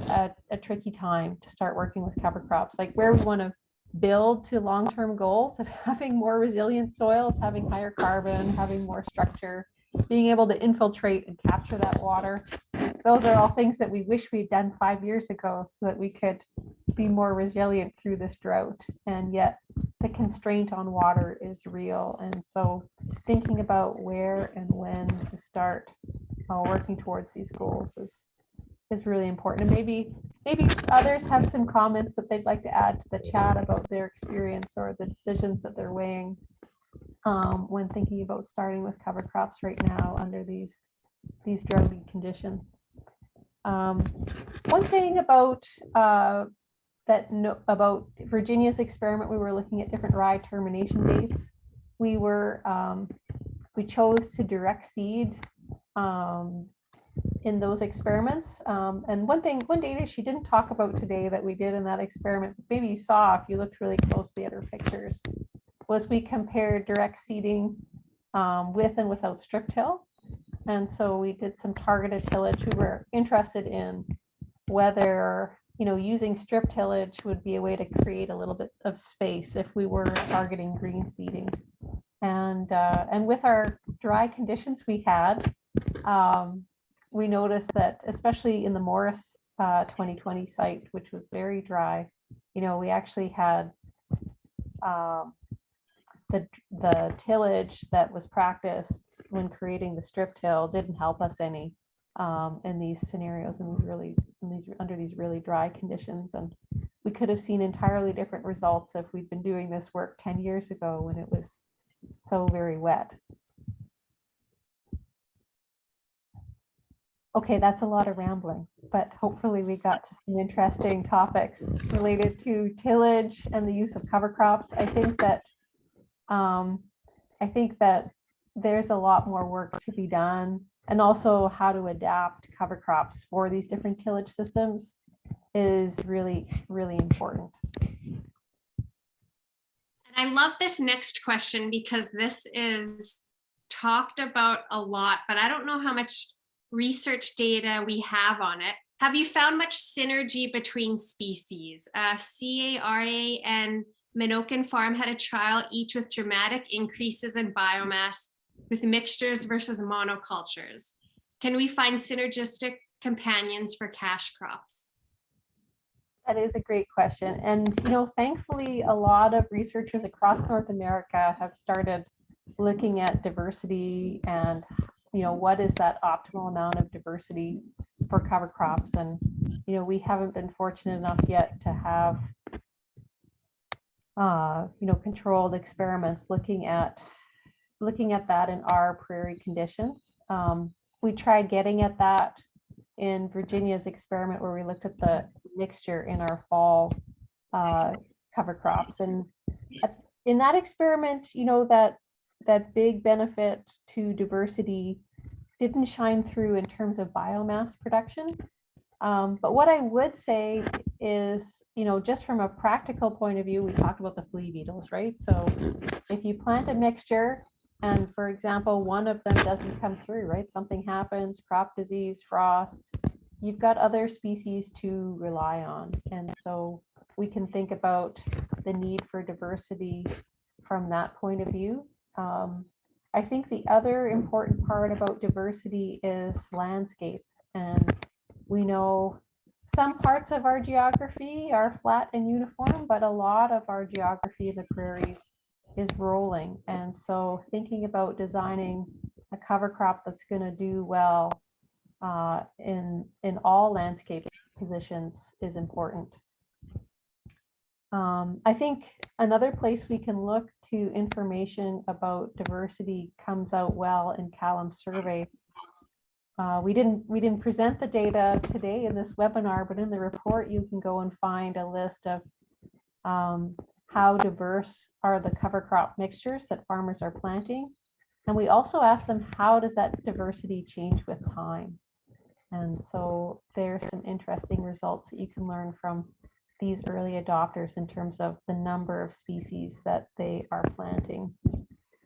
a tricky time to start working with cover crops. Like where we want to build to long-term goals of having more resilient soils, having higher carbon, having more structure, being able to infiltrate and capture that water. Those are all things that we wish we'd done 5 years ago so that we could be more resilient through this drought. And yet the constraint on water is real. And so thinking about where and when to start working towards these goals is really important. And maybe others have some comments that they'd like to add to the chat about their experience or the decisions that they're weighing when thinking about starting with cover crops right now under these droughty conditions. One thing about about Virginia's experiment, we were looking at different rye termination dates. We chose to direct seed in those experiments. And one data she didn't talk about today that we did in that experiment, maybe you saw if you looked really closely at her pictures, was we compared direct seeding with and without strip till. And so we did some targeted tillage. We were interested in whether, you know, using strip tillage would be a way to create a little bit of space if we were targeting green seeding. And with our dry conditions we had, we noticed that, especially in the Morris 2020 site, which was very dry, you know, we actually had the tillage that was practiced when creating the strip till didn't help us any in these scenarios, and under these really dry conditions. And we could have seen entirely different results if we'd been doing this work 10 years ago when it was so very wet. Okay, that's a lot of rambling, but hopefully we got to some interesting topics related to tillage and the use of cover crops. I think that there's a lot more work to be done and also how to adapt cover crops for these different tillage systems is really, really important. And I love this next question because this is talked about a lot, but I don't know how much research data we have on it. Have you found much synergy between species? CARA and Minokan Farm had a trial, each with dramatic increases in biomass with mixtures versus monocultures. Can we find synergistic companions for cash crops? That is a great question. And, you know, thankfully, a lot of researchers across North America have started looking at diversity and, you know, what is that optimal amount of diversity for cover crops. And, you know, we haven't been fortunate enough yet to have, you know, controlled experiments looking at that in our prairie conditions. We tried getting at that in Virginia's experiment where we looked at the mixture in our fall cover crops. And in that experiment, you know, that big benefit to diversity didn't shine through in terms of biomass production. But what I would say is, you know, just from a practical point of view, we talked about the flea beetles, right? So if you plant a mixture and, for example, one of them doesn't come through, right? Something happens, crop disease, frost, you've got other species to rely on. And so we can think about the need for diversity from that point of view. I think the other important part about diversity is landscape. And we know some parts of our geography are flat and uniform, but a lot of our geography of the prairies is rolling. And so thinking about designing a cover crop that's going to do well in all landscape positions is important. I think another place we can look to information about diversity comes out well in Callum's survey. We didn't present the data today in this webinar, but in the report you can go and find a list of how diverse are the cover crop mixtures that farmers are planting. And we also asked them, how does that diversity change with time? And so there's some interesting results that you can learn from these early adopters in terms of the number of species that they are planting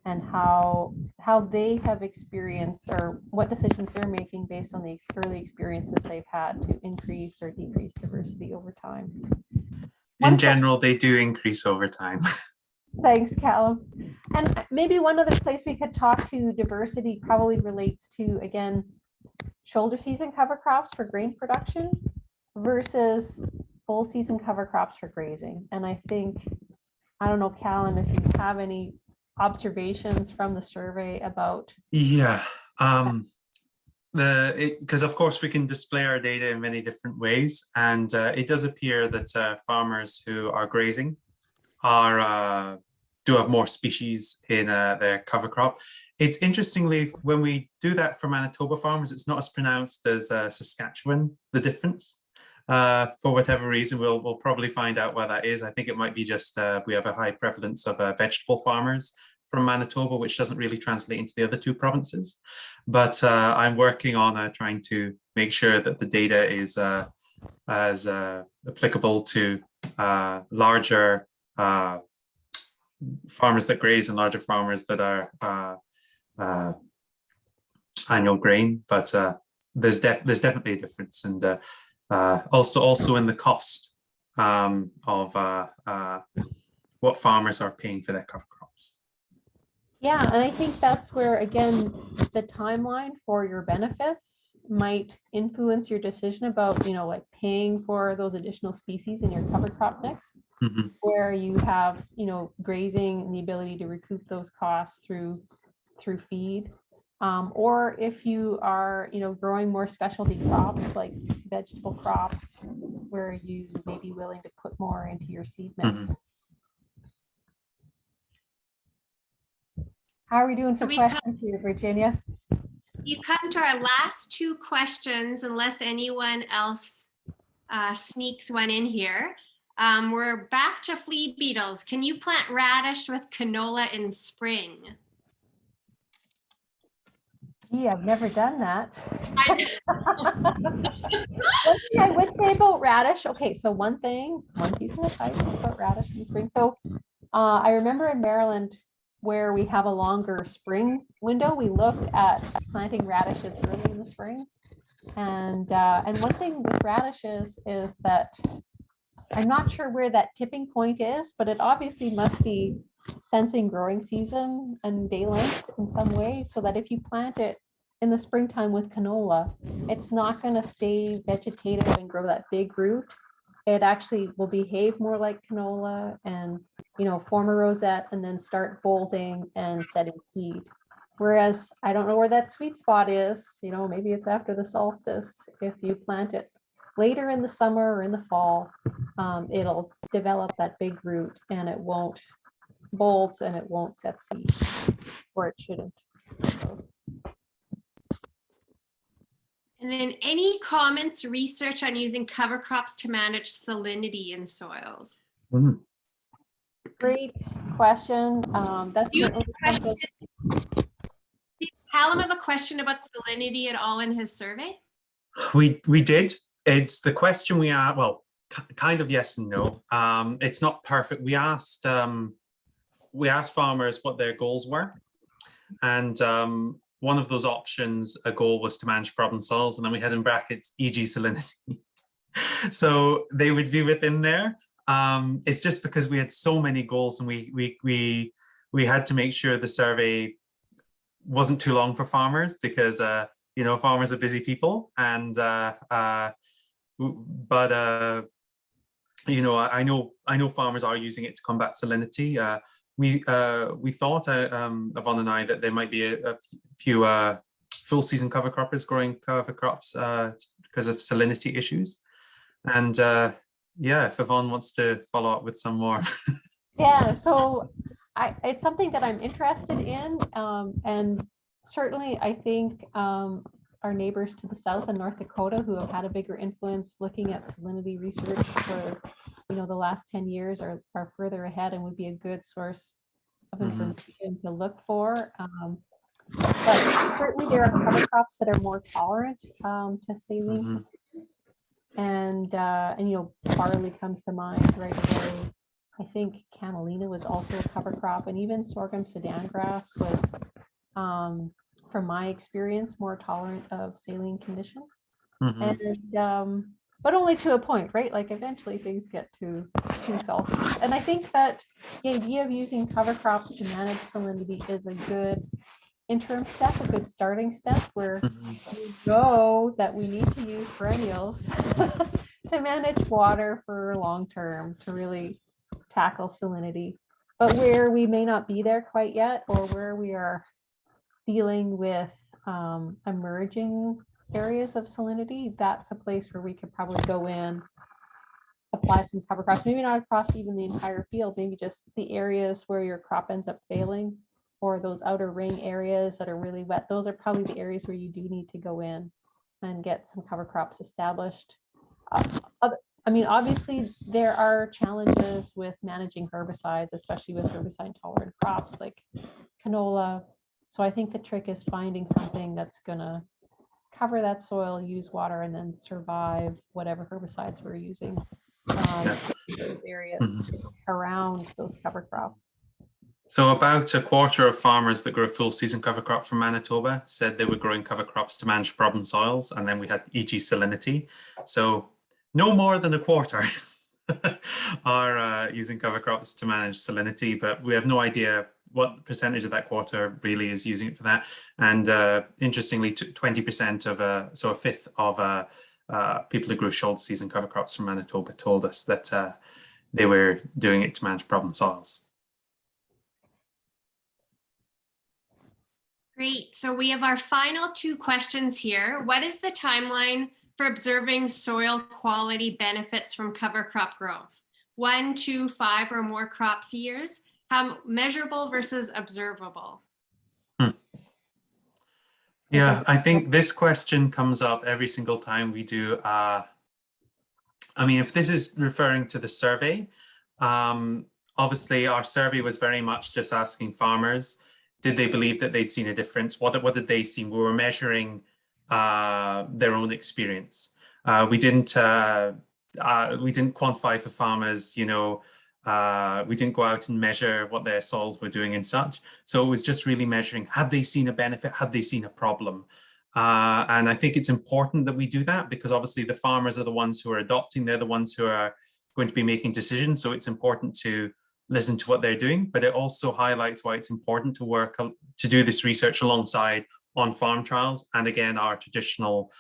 and how they have experienced or what decisions they're making based on the early experiences they've had to increase or decrease diversity over time. In general, they do increase over time. Thanks, Callum. And maybe one other place we could talk to diversity probably relates to, again, shoulder season cover crops for grain production versus full season cover crops for grazing. And I think, I don't know, Callum, if you have any observations from the survey about. Yeah, because of course we can display our data in many different ways, and it does appear that farmers who are grazing do have more species in their cover crop. It's interestingly, when we do that for Manitoba farmers, it's not as pronounced as Saskatchewan, the difference. For whatever reason, we'll probably find out why that is. I think it might be just we have a high prevalence of vegetable farmers from Manitoba, which doesn't really translate into the other two provinces. But I'm working on trying to make sure that the data is as applicable to larger farmers that graze and larger farmers that are annual grain. But there's definitely a difference, and also in the cost of what farmers are paying for their cover crops. Yeah, and I think that's where, again, the timeline for your benefits might influence your decision about, you know, like paying for those additional species in your cover crop mix, where you have, you know, grazing and the ability to recoup those costs through feed. Or if you are, you know, growing more specialty crops like vegetable crops, where you may be willing to put more into your seed mix. How are we doing for questions here, Virginia? We've come to our last two questions, unless anyone else sneaks one in here. We're back to flea beetles. Can you plant radish with canola in spring? Yeah, I've never done that. I- One thing I would say about radish, okay, so one piece of advice about radish in the spring. So I remember in Maryland where we have a longer spring window, we looked at planting radishes early in the spring. And one thing with radishes is that I'm not sure where that tipping point is, but it obviously must be sensing growing season and day length in some way, so that if you plant it in the springtime with canola, it's not going to stay vegetative and grow that big root. It actually will behave more like canola and, you know, form a rosette and then start bolting and setting seed. Whereas I don't know where that sweet spot is, you know, maybe it's after the solstice. If you plant it later in the summer or in the fall, it'll develop that big root and it won't bolt and it won't set seed, or it shouldn't. So, And then any comments, research on using cover crops to manage salinity in soils? great question. That's You have certainly a something. question? Did Callum have a question about salinity at all in his survey? We did. It's the question we asked. Well, kind of yes and no. It's not perfect. We asked farmers what their goals were, and one of those options, a goal was to manage problem soils, and then we had in brackets e.g. salinity. So they would be within there. It's just because we had so many goals, and we had to make sure the survey wasn't too long for farmers, because you know, farmers are busy people, and you know, I know farmers are using it to combat salinity. We thought, Yvonne and I, that there might be a few full season cover croppers growing cover crops because of salinity issues. And yeah, if Yvonne wants to follow up with some more. Yeah, so it's something that I'm interested in, and certainly I think our neighbors to the south in North Dakota, who have had a bigger influence looking at salinity research for, you know, the last 10 years, are further ahead and would be a good source of information to look for. But certainly there are cover crops that are more tolerant to saline. And you know, barley comes to mind right away. I think camelina was also a cover crop, and even sorghum sudan grass was, from my experience, more tolerant of saline conditions. And but only to a point, right? Like eventually things get too salty. And I think that the idea of using cover crops to manage salinity is a good interim step, a good starting step, where we know that we need to use perennials to manage water for long term, to really tackle salinity. But where we may not be there quite yet, or where we are dealing with emerging areas of salinity, that's a place where we could probably go in, apply some cover crops, maybe not across even the entire field, maybe just the areas where your crop ends up failing, or those outer ring areas that are really wet. Those are probably the areas where you do need to go in and get some cover crops established. I mean, obviously there are challenges with managing herbicides, especially with herbicide tolerant crops like canola. So I think the trick is finding something that's gonna cover that soil, use water, and then survive whatever herbicides we're using in those areas around those cover crops. So about a quarter of farmers that grow full season cover crop from Manitoba said they were growing cover crops to manage problem soils, and then we had e.g. salinity. So no more than a quarter are using cover crops to manage salinity, but we have no idea what percentage of that quarter really is using it for that. And interestingly, 20% of so a fifth of people who grew short season cover crops from Manitoba told us that they were doing it to manage problem soils. Great. So we have our final two questions here. What is the timeline for observing soil quality benefits from cover crop growth? 1, 2, 5 or more crops years? How measurable versus observable? Yeah, I think this question comes up every single time we do. I mean, if this is referring to the survey, obviously our survey was very much just asking farmers did they believe that they'd seen a difference? What did they see? We were measuring their own experience. We didn't quantify for farmers, we didn't go out and measure what their soils were doing and such. So it was just really measuring, had they seen a benefit? Had they seen a problem? And I think it's important that we do that, because obviously the farmers are the ones who are adopting, they're the ones who are going to be making decisions. So it's important to listen to what they're doing, but it also highlights why it's important to do this research alongside on-farm trials, and again, our traditional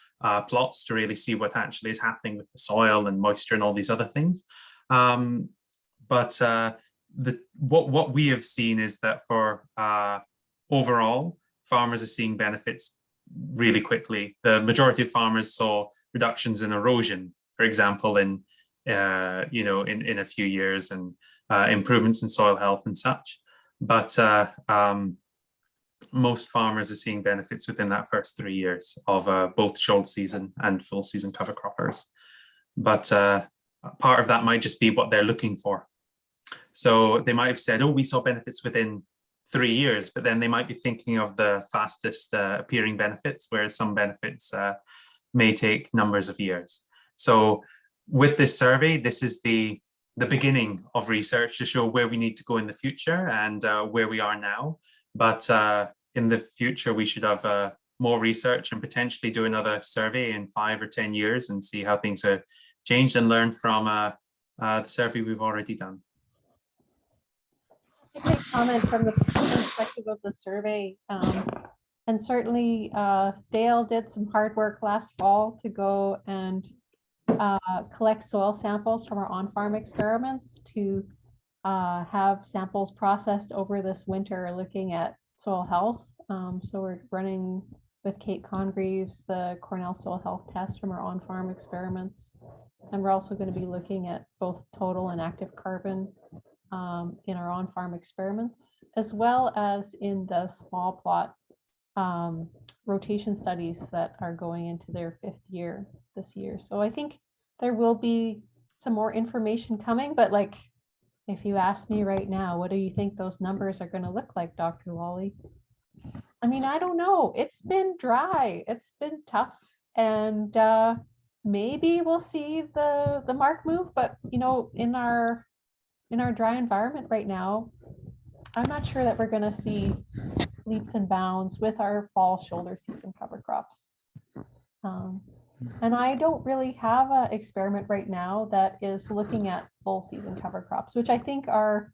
plots, to really see what actually is happening with the soil and moisture and all these other things. What we have seen is that for overall, farmers are seeing benefits really quickly. The majority of farmers saw reductions in erosion, for example, in a few years, and improvements in soil health and such. But most farmers are seeing benefits within that first 3 years of both shoulder season and full season cover croppers. But part of that might just be what they're looking for. So they might have said, oh, we saw benefits within 3 years, but then they might be thinking of the fastest appearing benefits, whereas some benefits may take numbers of years. So with this survey, this is the beginning of research to show where we need to go in the future and where we are now. But in the future, we should have more research and potentially do another survey in 5 or 10 years and see how things have changed and learn from the survey we've already done. That's a great comment from the perspective of the survey. And certainly Dale did some hard work last fall to go and collect soil samples from our on-farm experiments to have samples processed over this winter looking at soil health. So we're running with Kate Congreves the Cornell soil health test from our on-farm experiments. And we're also going to be looking at both total and active carbon in our on-farm experiments, as well as in the small plot rotation studies that are going into their 5th year this year. So I think there will be some more information coming, but like, if you ask me right now, what do you think those numbers are going to look like, Dr. Lawley? I mean, I don't know. It's been dry. It's been tough. And maybe we'll see the mark move, but in our dry environment right now, I'm not sure that we're going to see leaps and bounds with our fall shoulder season cover crops. And I don't really have an experiment right now that is looking at full season cover crops, which I think are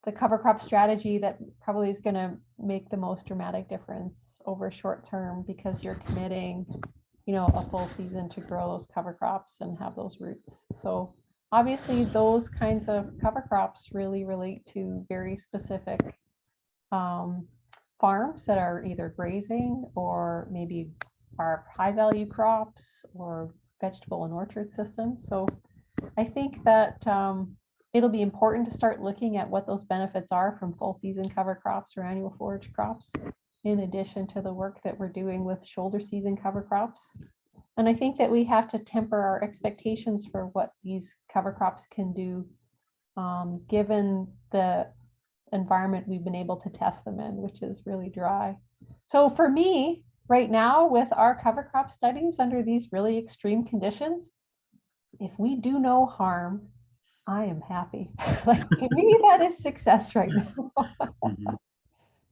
the cover crop strategy that probably is going to make the most dramatic difference over short term, because you're committing, a full season to grow those cover crops and have those roots. So obviously those kinds of cover crops really relate to very specific farms that are either grazing or maybe are high value crops or vegetable and orchard systems. So I think that it'll be important to start looking at what those benefits are from full season cover crops or annual forage crops, in addition to the work that we're doing with shoulder season cover crops. And I think that we have to temper our expectations for what these cover crops can do, given the environment we've been able to test them in, which is really dry. So for me, right now, with our cover crop studies under these really extreme conditions, if we do no harm, I am happy. Like, to me, that is success right now.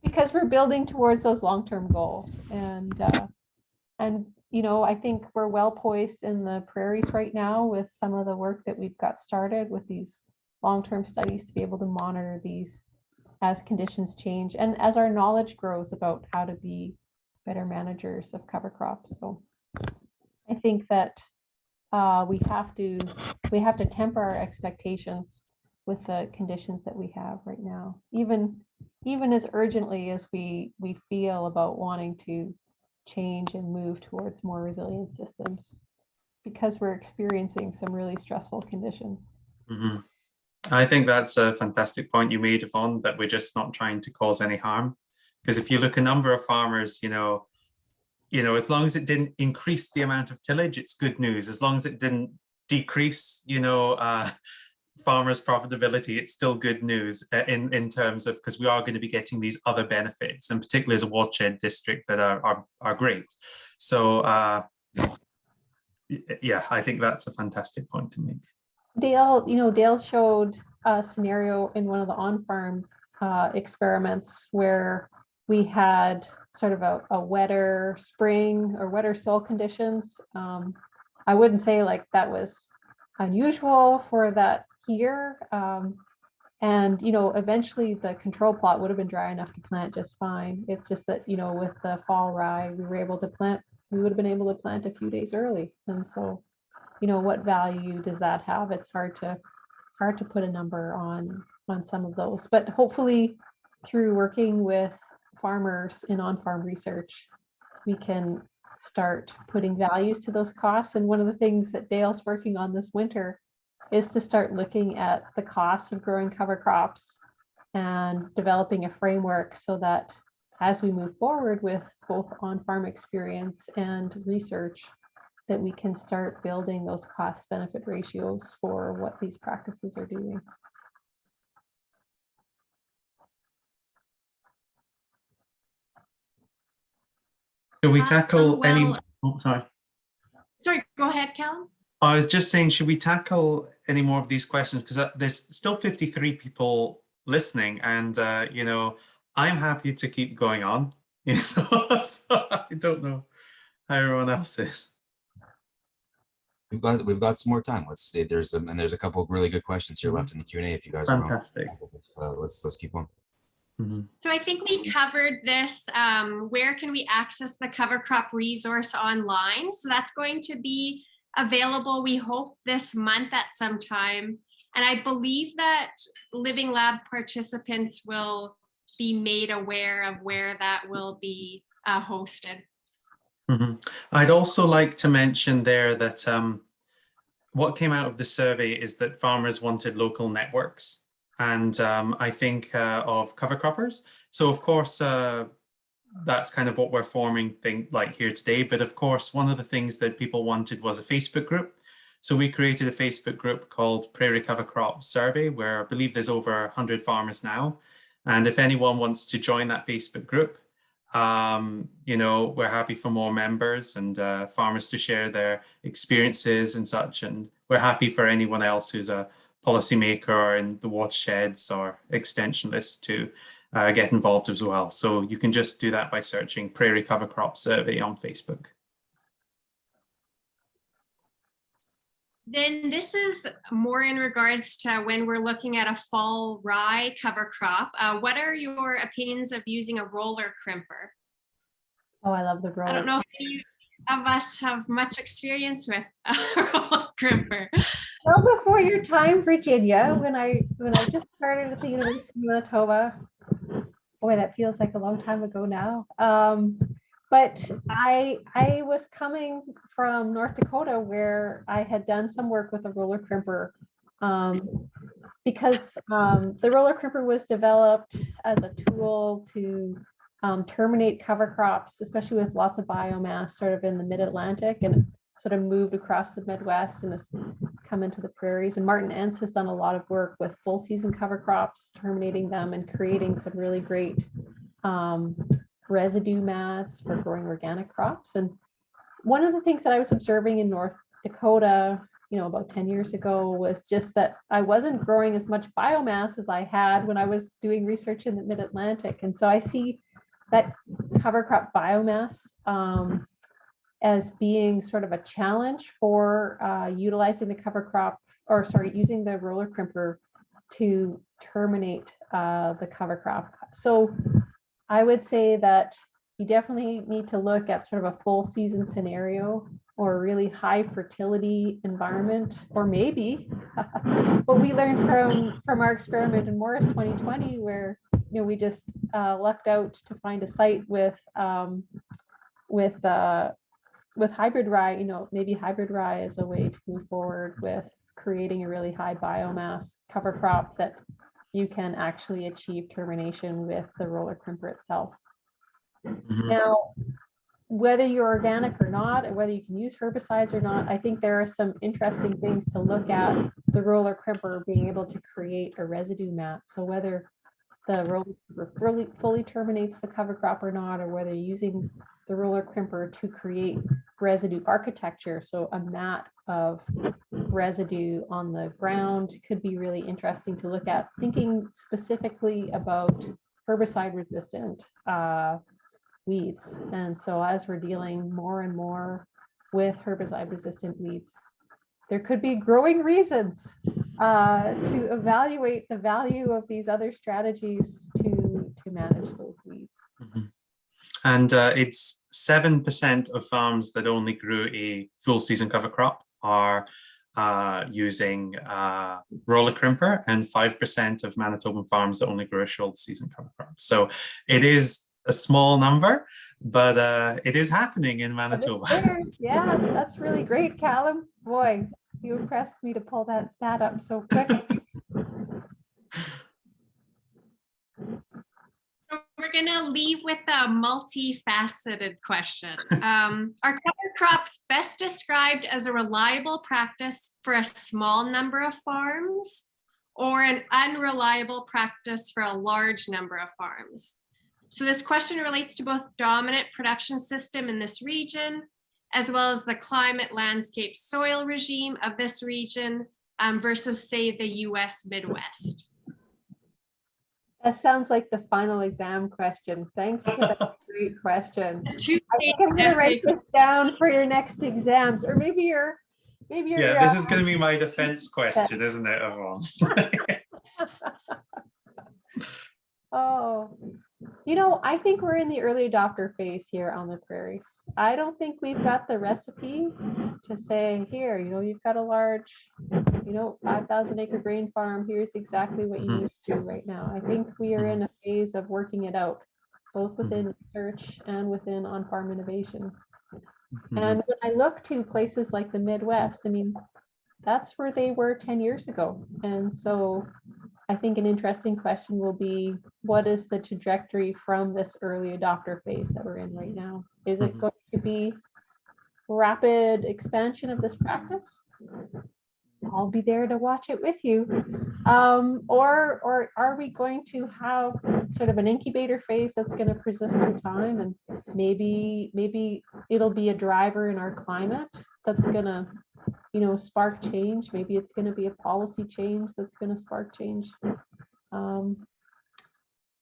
Because we're building towards those long-term goals. And I think we're well poised in the prairies right now with some of the work that we've got started with these long-term studies to be able to monitor these as conditions change and as our knowledge grows about how to be better managers of cover crops. So I think that we have to temper our expectations with the conditions that we have right now, even as urgently as we feel about wanting to change and move towards more resilient systems, because we're experiencing some really stressful conditions. Mm-hmm. I think that's a fantastic point you made, Yvonne, that we're just not trying to cause any harm. Because if you look a number of farmers, as long as it didn't increase the amount of tillage, it's good news. As long as it didn't decrease, farmers' profitability, it's still good news in terms of, because we are going to be getting these other benefits, and particularly as a watershed district, that are great. So yeah, I think that's a fantastic point to make. Dale, Dale showed a scenario in one of the on-farm experiments where we had sort of a wetter spring or wetter soil conditions. I wouldn't say like that was unusual for that here. And, eventually the control plot would have been dry enough to plant just fine. It's just that, with the fall rye, we would have been able to plant a few days early. And so, what value does that have? It's hard to put a number on some of those, but hopefully through working with farmers in on-farm research, we can start putting values to those costs. And one of the things that Dale's working on this winter is to start looking at the costs of growing cover crops and developing a framework so that as we move forward with both on-farm experience and research, that we can start building those cost benefit ratios for what these practices are doing. Do we tackle any? well- Oh, sorry. Sorry, go ahead, Callum. I was just saying, should we tackle any more of these questions? Because there's still 53 people listening, and I'm happy to keep going on. So I don't know how everyone else is. We've got some more time. Let's see. There's a couple of really good questions here left in the Q&A. If you guys Fantastic. let's keep on. Mm-hmm. So I think we covered this. Where can we access the cover crop resource online? So that's going to be available, we hope, this month at some time. And I believe that Living Lab participants will be made aware of where that will be hosted. Mm-hmm. I'd also like to mention there that what came out of the survey is that farmers wanted local networks, and I think of cover croppers. So of course, that's kind of what we're forming like here today. But of course, one of the things that people wanted was a Facebook group. So we created a Facebook group called Prairie Cover Crop Survey, where I believe there's over 100 farmers now. And if anyone wants to join that Facebook group, we're happy for more members and farmers to share their experiences and such. And we're happy for anyone else who's a policymaker or in the watersheds or extensionists to get involved as well. So you can just do that by searching Prairie Cover Crop Survey on Facebook. Then this is more in regards to when we're looking at a fall rye cover crop. What are your opinions of using a roller crimper? Oh, I love the roller. I don't know if any of us have much experience with a roller crimper. Well, before your time, Virginia, when I just started at the University of Manitoba, boy, that feels like a long time ago now. But I was coming from North Dakota, where I had done some work with a roller crimper, because the roller crimper was developed as a tool to terminate cover crops, especially with lots of biomass sort of in the mid-Atlantic, and sort of moved across the Midwest and has come into the prairies. And Martin Entz has done a lot of work with full season cover crops, terminating them and creating some really great residue mats for growing organic crops. And one of the things that I was observing in North Dakota, about 10 years ago, was just that I wasn't growing as much biomass as I had when I was doing research in the mid-Atlantic. And so I see that cover crop biomass as being sort of a challenge for utilizing the using the roller crimper to terminate the cover crop. So I would say that you definitely need to look at sort of a full season scenario or a really high fertility environment, or maybe what we learned from our experiment in Morris 2020, where we just lucked out to find a site with hybrid rye. Maybe hybrid rye is a way to move forward with creating a really high biomass cover crop that you can actually achieve termination with the roller crimper itself. Mm-hmm. Now, whether you're organic or not, and whether you can use herbicides or not, I think there are some interesting things to look at the roller crimper being able to create a residue mat. So whether the roller crimper fully terminates the cover crop or not, or whether you're using the roller crimper to create residue architecture, so a mat of residue on the ground, could be really interesting to look at, thinking specifically about herbicide resistant weeds. And so as we're dealing more and more with herbicide resistant weeds, there could be growing reasons to evaluate the value of these other strategies to manage those weeds. Mm-hmm. And it's 7% of farms that only grew a full season cover crop are using roller crimper, and 5% of Manitoban farms that only grow a shoulder season cover crop. So it is a small number, but it is happening in Manitoba. Yeah, that's really great, Callum. Boy, you impressed me to pull that stat up so quick. We're going to leave with a multifaceted question. Are cover crops best described as a reliable practice for a small number of farms, or an unreliable practice for a large number of farms? So this question relates to both dominant production system in this region, as well as the climate, landscape, soil regime of this region versus, say, the US Midwest. That sounds like the final exam question. Thanks for that great question. I think I'm going to write this down for your next exams, or maybe your yeah, this is going to be my defense question, isn't it, Yvonne? Oh, you know, I think we're in the early adopter phase here on the prairies. I don't think we've got the recipe to say, here, you know, you've got a large, 5,000 acre grain farm. Here's exactly what you need to do right now. I think we are in a phase of working it out, both within research and within on-farm innovation. And when I look to places like the Midwest, I mean, that's where they were 10 years ago. And so I think an interesting question will be, what is the trajectory from this early adopter phase that we're in right now? Is it going to be rapid expansion of this practice? I'll be there to watch it with you. Or are we going to have sort of an incubator phase that's going to persist in time, and maybe it'll be a driver in our climate that's going to spark change. Maybe it's going to be a policy change that's going to spark change.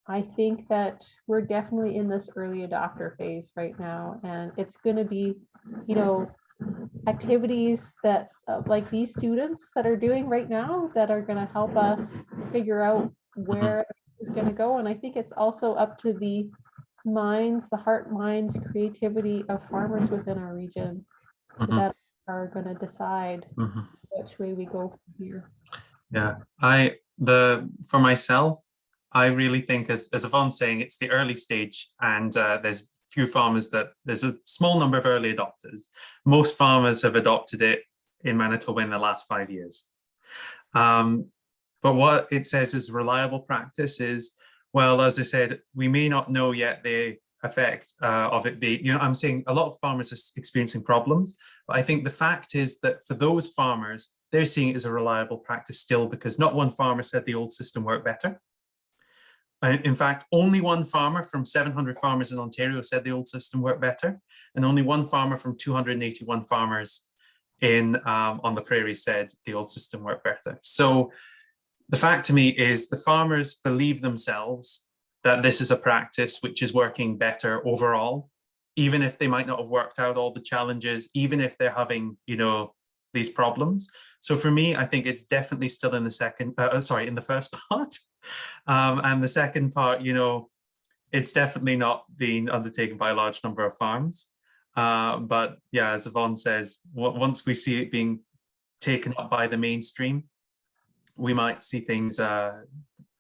I think that we're definitely in this early adopter phase right now, and it's going to be, activities that like these students that are doing right now that are going to help us figure out where this is going to go. And I think it's also up to the minds, the heart, minds, creativity of farmers within our region that are going to decide which way we go from here. Yeah, for myself, I really think, as Yvonne's saying, it's the early stage, and there's few farmers there's a small number of early adopters. Most farmers have adopted it in Manitoba in the last 5 years. But what it says is reliable practice is, well, as I said, we may not know yet the effect of it being, I'm saying a lot of farmers are experiencing problems, but I think the fact is that for those farmers, they're seeing it as a reliable practice still, because not one farmer said the old system worked better. In fact, only one farmer from 700 farmers in Ontario said the old system worked better, and only one farmer from 281 farmers on the prairie said the old system worked better. So the fact to me is the farmers believe themselves that this is a practice which is working better overall, even if they might not have worked out all the challenges, even if they're having, these problems. So for me, I think it's definitely still in the first part. And the second part, it's definitely not being undertaken by a large number of farms. But yeah, as Yvonne says, once we see it being taken up by the mainstream, we might see things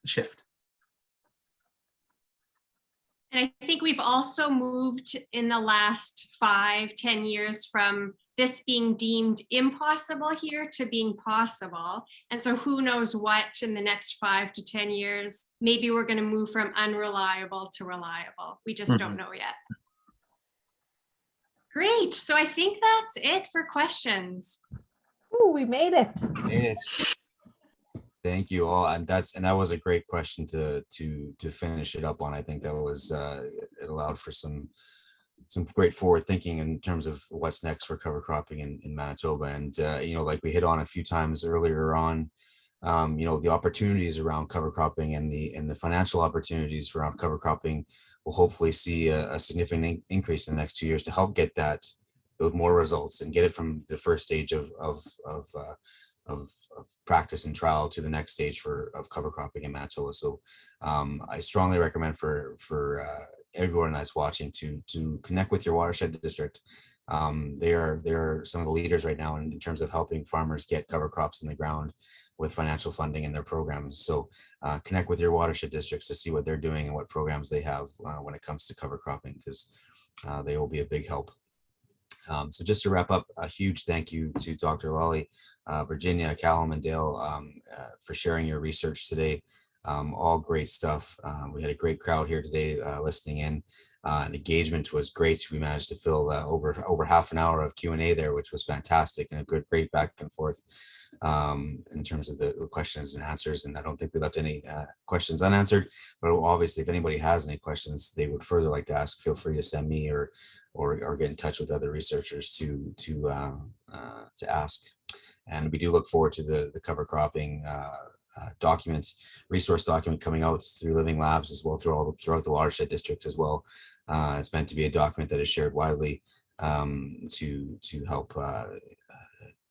shift. And I think we've also moved in the last 5-10 years from this being deemed impossible here to being possible. And so who knows what in the next 5 to 10 years, maybe we're going to move from unreliable to reliable. We just don't know yet. Great. So I think that's it for questions. Ooh, we made it. Yes. Thank you all, and that was a great question to finish it up on. I think that was it allowed for some great forward thinking in terms of what's next for cover cropping in Manitoba. And you know, like we hit on a few times earlier on, you know, the opportunities around cover cropping and the financial opportunities around cover cropping will hopefully see a significant increase in the next 2 years to help get those more results and get it from the first stage of practice and trial to the next stage of cover cropping in Manitoba. So I strongly recommend for everyone that's watching to connect with your watershed district. They are some of the leaders right now in terms of helping farmers get cover crops in the ground with financial funding in their programs. So connect with your watershed districts to see what they're doing and what programs they have when it comes to cover cropping, because they will be a big help. So just to wrap up, a huge thank you to Dr. Lawley, Virginia, Callum, and Dale for sharing your research today. All great stuff. We had a great crowd here today listening in. And the engagement was great. We managed to fill over half an hour of Q&A there, which was fantastic, and a great back and forth in terms of the questions and answers. And I don't think we left any questions unanswered, but obviously if anybody has any questions they would further like to ask, feel free to send me or get in touch with other researchers to ask. And we do look forward to the cover cropping resource document coming out through Living Labs as well, throughout the watershed districts as well. It's meant to be a document that is shared widely to help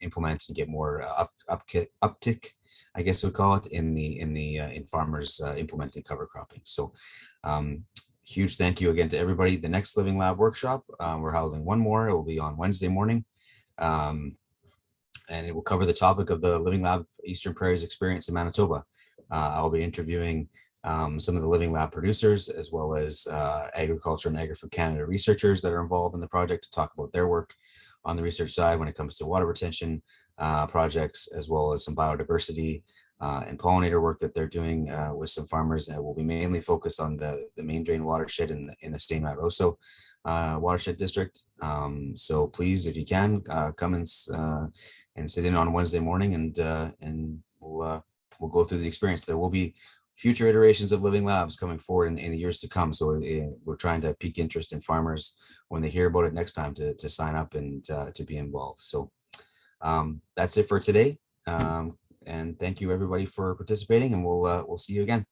implement and get more uptick, I guess we'll call it, in farmers implementing cover cropping. So huge thank you again to everybody. The next Living Lab workshop, we're holding one more. It will be on Wednesday morning. And it will cover the topic of the Living Lab Eastern Prairies experience in Manitoba. I'll be interviewing some of the Living Lab producers, as well as Agriculture and Agri-Food Canada researchers that are involved in the project, to talk about their work on the research side when it comes to water retention projects, as well as some biodiversity and pollinator work that they're doing with some farmers. And will be mainly focused on the main drain watershed in the Stainmat Rosso watershed district. So please, if you can, come and sit in on Wednesday morning, and we'll go through the experience. There will be future iterations of Living Labs coming forward in the years to come. So we're trying to pique interest in farmers when they hear about it next time to sign up and to be involved. So that's it for today. And thank you everybody for participating, and we'll see you again.